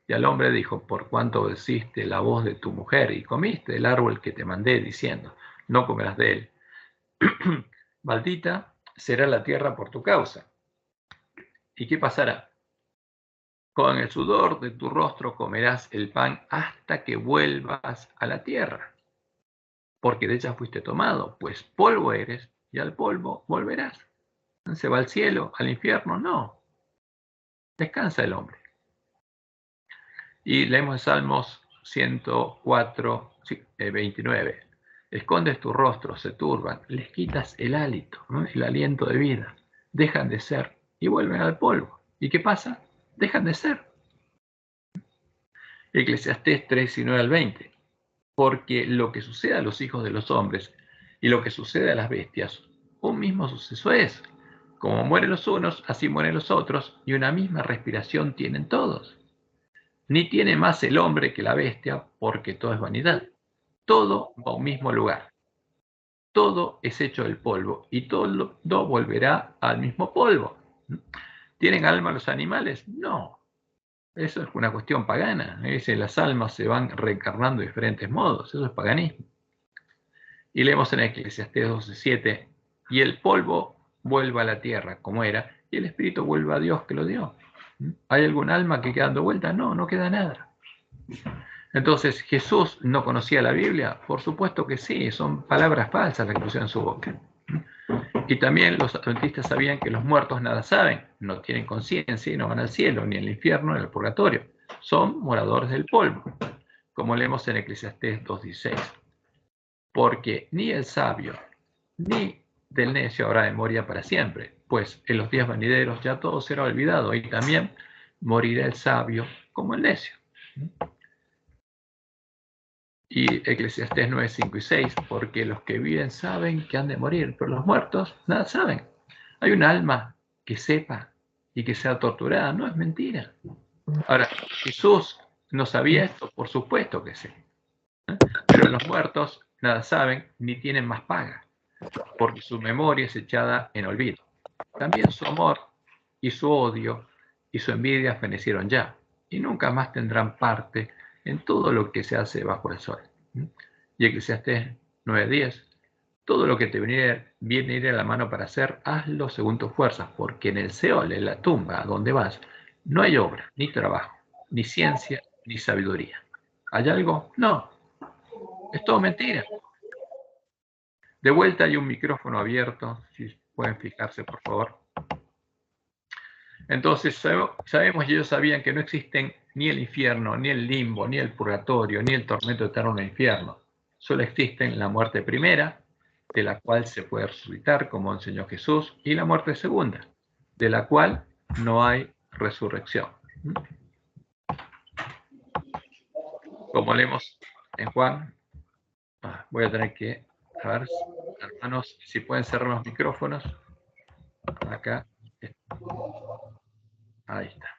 y al hombre dijo: por cuanto obedeciste la voz de tu mujer y comiste del árbol que te mandé, diciendo: no comerás de él, maldita será la tierra por tu causa. ¿Y qué pasará? Con el sudor de tu rostro comerás el pan hasta que vuelvas a la tierra, porque de ella fuiste tomado, pues polvo eres y al polvo volverás. ¿Se va al cielo, al infierno? No. Descansa el hombre. Y leemos en Salmos 104, 29. Escondes tu rostro, se turban, les quitas el hálito, ¿no? El aliento de vida. Dejan de ser y vuelven al polvo. ¿Y qué pasa? Dejan de ser. Eclesiastés 3, 19 al 20. Porque lo que sucede a los hijos de los hombres y lo que sucede a las bestias, un mismo suceso es. Como mueren los unos, así mueren los otros, y una misma respiración tienen todos. Ni tiene más el hombre que la bestia, porque todo es vanidad. Todo va a un mismo lugar. Todo es hecho del polvo, y todo volverá al mismo polvo. ¿Tienen alma los animales? No. Eso es una cuestión pagana. Las almas se van reencarnando de diferentes modos. Eso es paganismo. Y leemos en Eclesiastés 12:7, y el polvo vuelve a la tierra como era, y el espíritu vuelve a Dios que lo dio. ¿Hay algún alma que queda dando vuelta? No, no queda nada. Entonces, ¿Jesús no conocía la Biblia? Por supuesto que sí, son palabras falsas las que pusieron en su boca. Y también los adventistas sabían que los muertos nada saben, no tienen conciencia y no van al cielo, ni al infierno, ni al purgatorio. Son moradores del polvo, como leemos en Eclesiastés 2:16. Porque ni el sabio ni del necio habrá memoria para siempre, pues en los días venideros ya todo será olvidado y también morirá el sabio como el necio. Y Eclesiastés 9, 5 y 6, porque los que viven saben que han de morir, pero los muertos nada saben. Hay un alma que sepa y que sea torturada, no es mentira. Ahora, Jesús no sabía esto, por supuesto que sí. Pero los muertos nada saben ni tienen más paga, porque su memoria es echada en olvido. También su amor y su odio y su envidia fenecieron ya, y nunca más tendrán parte en todo lo que se hace bajo el sol. Y Eclesiastés 9:10, todo lo que te viene a ir a la mano para hacer, hazlo según tus fuerzas, porque en el Seol, en la tumba, a donde vas, no hay obra, ni trabajo, ni ciencia, ni sabiduría. ¿Hay algo? No. Es todo mentira. De vuelta hay un micrófono abierto, si pueden fijarse, por favor. Entonces sabemos y ellos sabían que no existen ni el infierno, ni el limbo, ni el purgatorio, ni el tormento eterno en el infierno. Solo existen la muerte primera, de la cual se puede resucitar, como enseñó Jesús, y la muerte segunda, de la cual no hay resurrección. Como leemos en Juan, voy a tener que, a ver, hermanos, si pueden cerrar los micrófonos. Acá. Ahí está.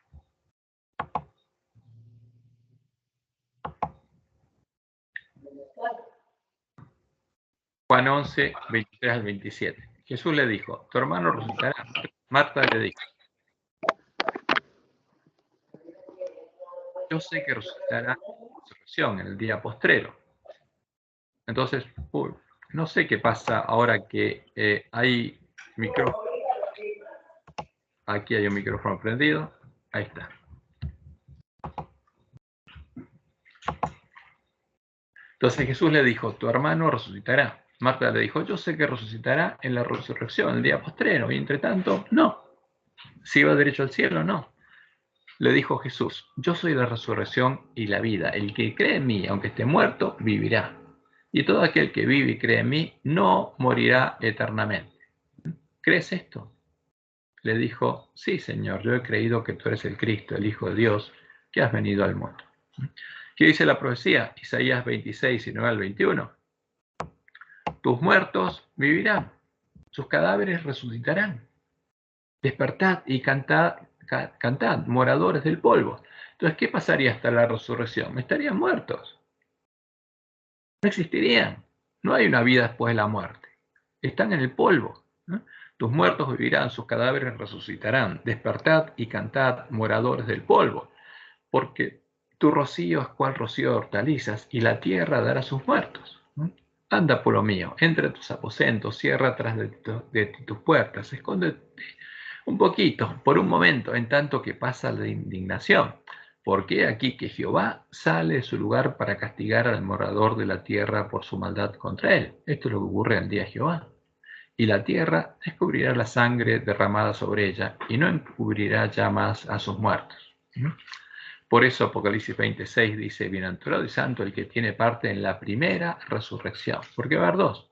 Juan 11, 23 al 27. Jesús le dijo, tu hermano resucitará. Marta le dijo, yo sé que resucitará en la resurrección en el día postrero. Entonces, no sé qué pasa ahora que hay micrófono. Aquí hay un micrófono prendido. Ahí está. Entonces Jesús le dijo, tu hermano resucitará. Marta le dijo, yo sé que resucitará en la resurrección, el día postrero. Y entre tanto, no. Si va derecho al cielo, no. Le dijo Jesús, yo soy la resurrección y la vida. El que cree en mí, aunque esté muerto, vivirá. Y todo aquel que vive y cree en mí, no morirá eternamente. ¿Crees esto? Le dijo, sí, Señor, yo he creído que tú eres el Cristo, el Hijo de Dios, que has venido al mundo. ¿Qué dice la profecía? Isaías 26, 19 al 21. Tus muertos vivirán, sus cadáveres resucitarán. Despertad y cantad, moradores del polvo. Entonces, ¿qué pasaría hasta la resurrección? Estarían muertos. No existirían. No hay una vida después de la muerte. Están en el polvo. ¿No? Tus muertos vivirán, sus cadáveres resucitarán. Despertad y cantad, moradores del polvo. Porque tu rocío es cual rocío de hortalizas, y la tierra dará sus muertos. ¿No? Anda, pueblo mío, entra a tus aposentos, cierra atrás de tus puertas, escóndete un poquito, por un momento, en tanto que pasa la indignación. Porque aquí que Jehová sale de su lugar para castigar al morador de la tierra por su maldad contra él. Esto es lo que ocurre al día de Jehová. y la tierra descubrirá la sangre derramada sobre ella, y no encubrirá ya más a sus muertos. Por eso Apocalipsis 26 dice, bienaventurado y santo el que tiene parte en la primera resurrección, porque va a haber dos.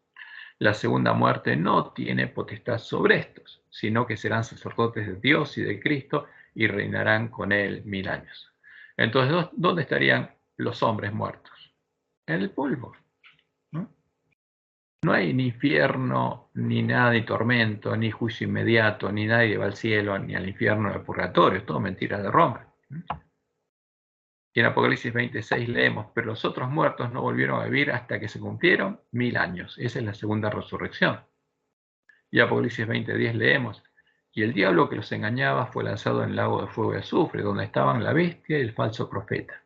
La segunda muerte no tiene potestad sobre estos, sino que serán sacerdotes de Dios y de Cristo y reinarán con él 1000 años. Entonces, ¿dónde estarían los hombres muertos? En el polvo. No hay ni infierno, ni nada, ni tormento, ni juicio inmediato, ni nadie va al cielo, ni al infierno, ni al purgatorio. Es todo mentira de Roma. Y en Apocalipsis 26 leemos, pero los otros muertos no volvieron a vivir hasta que se cumplieron 1000 años. Esa es la segunda resurrección. Y Apocalipsis 20:10 leemos, y el diablo que los engañaba fue lanzado en el lago de fuego y azufre, donde estaban la bestia y el falso profeta.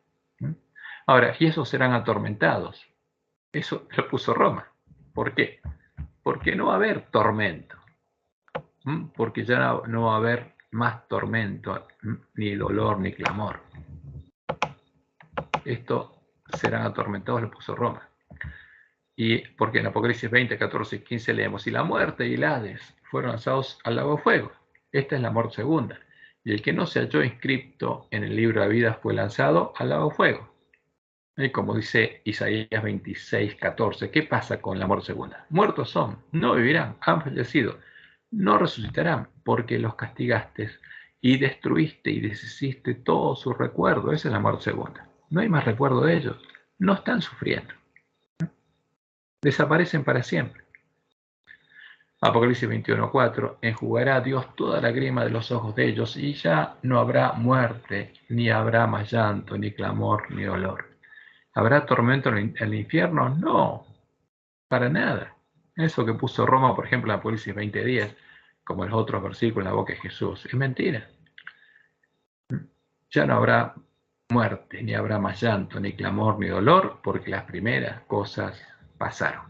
Ahora, y esos serán atormentados. Eso lo puso Roma. ¿Por qué? Porque no va a haber tormento. Porque ya no va a haber más tormento, ni dolor, ni clamor. Esto serán atormentados, lo puso Roma. Y porque en Apocalipsis 20, 14 y 15 leemos, y la muerte y el Hades fueron lanzados al lago de fuego. Esta es la muerte segunda. Y el que no se halló inscrito en el libro de vida fue lanzado al lago de fuego. Y como dice Isaías 26, 14, ¿qué pasa con la muerte segunda? Muertos son, no vivirán, han fallecido, no resucitarán, porque los castigaste y destruiste y deshiciste todo su recuerdo. Esa es la muerte segunda. No hay más recuerdo de ellos. No están sufriendo. Desaparecen para siempre. Apocalipsis 21:4, enjugará Dios toda la lágrima de los ojos de ellos y ya no habrá muerte, ni habrá más llanto, ni clamor, ni dolor. ¿Habrá tormento en el infierno? No, para nada. Eso que puso Roma, por ejemplo, en Apocalipsis 20:10, como en los otros versículos en la boca de Jesús, es mentira. Ya no habrá muerte, ni habrá más llanto, ni clamor, ni dolor, porque las primeras cosas pasaron.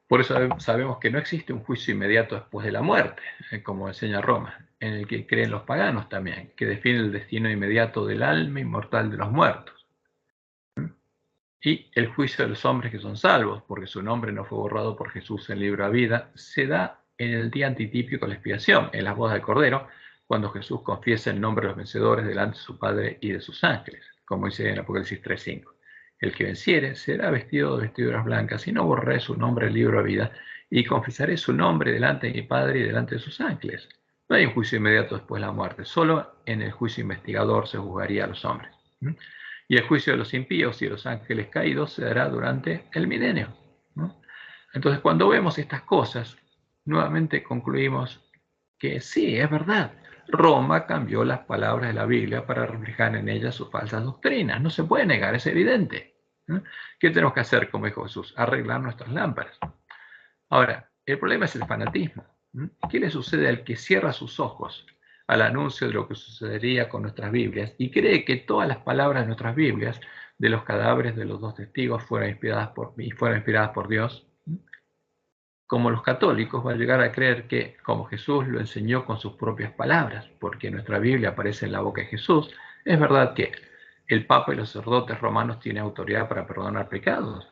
Por eso sabemos que no existe un juicio inmediato después de la muerte, como enseña Roma, en el que creen los paganos también, que define el destino inmediato del alma inmortal de los muertos. Y el juicio de los hombres que son salvos, porque su nombre no fue borrado por Jesús en el libro de vida, se da en el día antitípico de la expiación, en las bodas del Cordero, cuando Jesús confiesa el nombre de los vencedores delante de su Padre y de sus ángeles, como dice en Apocalipsis 3:5. El que venciere será vestido de vestiduras blancas, y no borraré su nombre del libro de vida, y confesaré su nombre delante de mi Padre y delante de sus ángeles. No hay un juicio inmediato después de la muerte, solo en el juicio investigador se juzgaría a los hombres. Y el juicio de los impíos y de los ángeles caídos se dará durante el milenio. Entonces, cuando vemos estas cosas, nuevamente concluimos que sí, es verdad. Roma cambió las palabras de la Biblia para reflejar en ellas sus falsas doctrinas. No se puede negar, es evidente. ¿Qué tenemos que hacer, como dijo Jesús? Arreglar nuestras lámparas. Ahora, el problema es el fanatismo. ¿Qué le sucede al que cierra sus ojos al anuncio de lo que sucedería con nuestras Biblias y cree que todas las palabras de nuestras Biblias, de los cadáveres de los dos testigos, fueron inspiradas por Dios? Como los católicos, va a llegar a creer que, como Jesús lo enseñó con sus propias palabras, porque nuestra Biblia aparece en la boca de Jesús, es verdad que el Papa y los sacerdotes romanos tienen autoridad para perdonar pecados,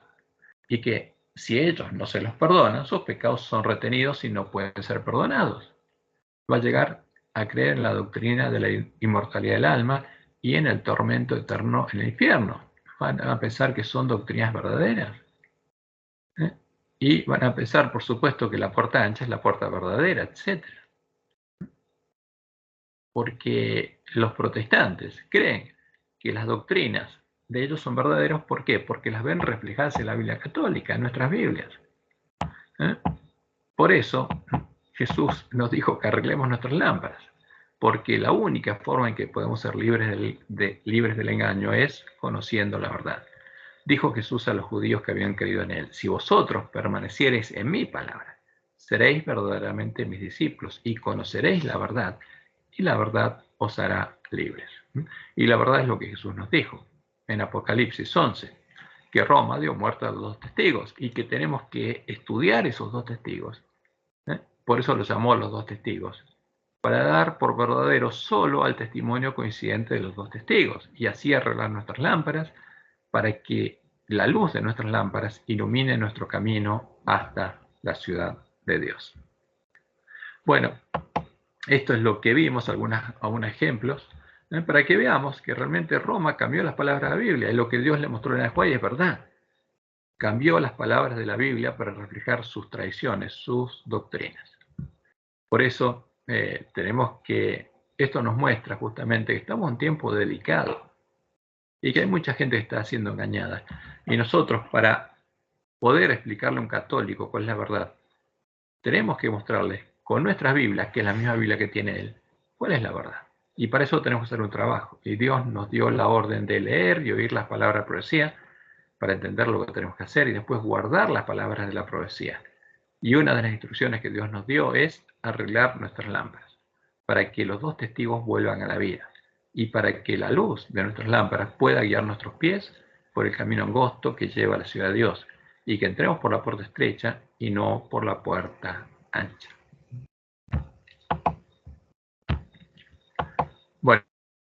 y que si ellos no se los perdonan, sus pecados son retenidos y no pueden ser perdonados. Va a llegar a creer en la doctrina de la inmortalidad del alma y en el tormento eterno en el infierno. Van a pensar que son doctrinas verdaderas. Y van a pensar, por supuesto, que la puerta ancha es la puerta verdadera, etc. Porque los protestantes creen que las doctrinas de ellos son verdaderas. ¿Por qué? Porque las ven reflejadas en la Biblia católica, en nuestras Biblias. Por eso Jesús nos dijo que arreglemos nuestras lámparas, porque la única forma en que podemos ser libres del engaño es conociendo la verdad. Dijo Jesús a los judíos que habían creído en él, si vosotros permaneciereis en mi palabra, seréis verdaderamente mis discípulos y conoceréis la verdad, y la verdad os hará libres. Y la verdad es lo que Jesús nos dijo en Apocalipsis 11, que Roma dio muerte a los dos testigos y que tenemos que estudiar esos dos testigos. Por eso los llamó a los dos testigos, para dar por verdadero solo al testimonio coincidente de los dos testigos, y así arreglar nuestras lámparas, para que la luz de nuestras lámparas ilumine nuestro camino hasta la ciudad de Dios. Bueno, esto es lo que vimos, algunos ejemplos, para que veamos que realmente Roma cambió las palabras de la Biblia. Es lo que Dios le mostró en el Juárez, es verdad. Cambió las palabras de la Biblia para reflejar sus tradiciones, sus doctrinas. Por eso tenemos que, esto nos muestra justamente que estamos en un tiempo delicado y que hay mucha gente que está siendo engañada. Y nosotros, para poder explicarle a un católico cuál es la verdad, tenemos que mostrarle con nuestras Biblias, que es la misma Biblia que tiene él, cuál es la verdad. Y para eso tenemos que hacer un trabajo. Y Dios nos dio la orden de leer y oír las palabras de profecía para entender lo que tenemos que hacer y después guardar las palabras de la profecía. Y una de las instrucciones que Dios nos dio es arreglar nuestras lámparas, para que los dos testigos vuelvan a la vida y para que la luz de nuestras lámparas pueda guiar nuestros pies por el camino angosto que lleva a la ciudad de Dios y que entremos por la puerta estrecha y no por la puerta ancha.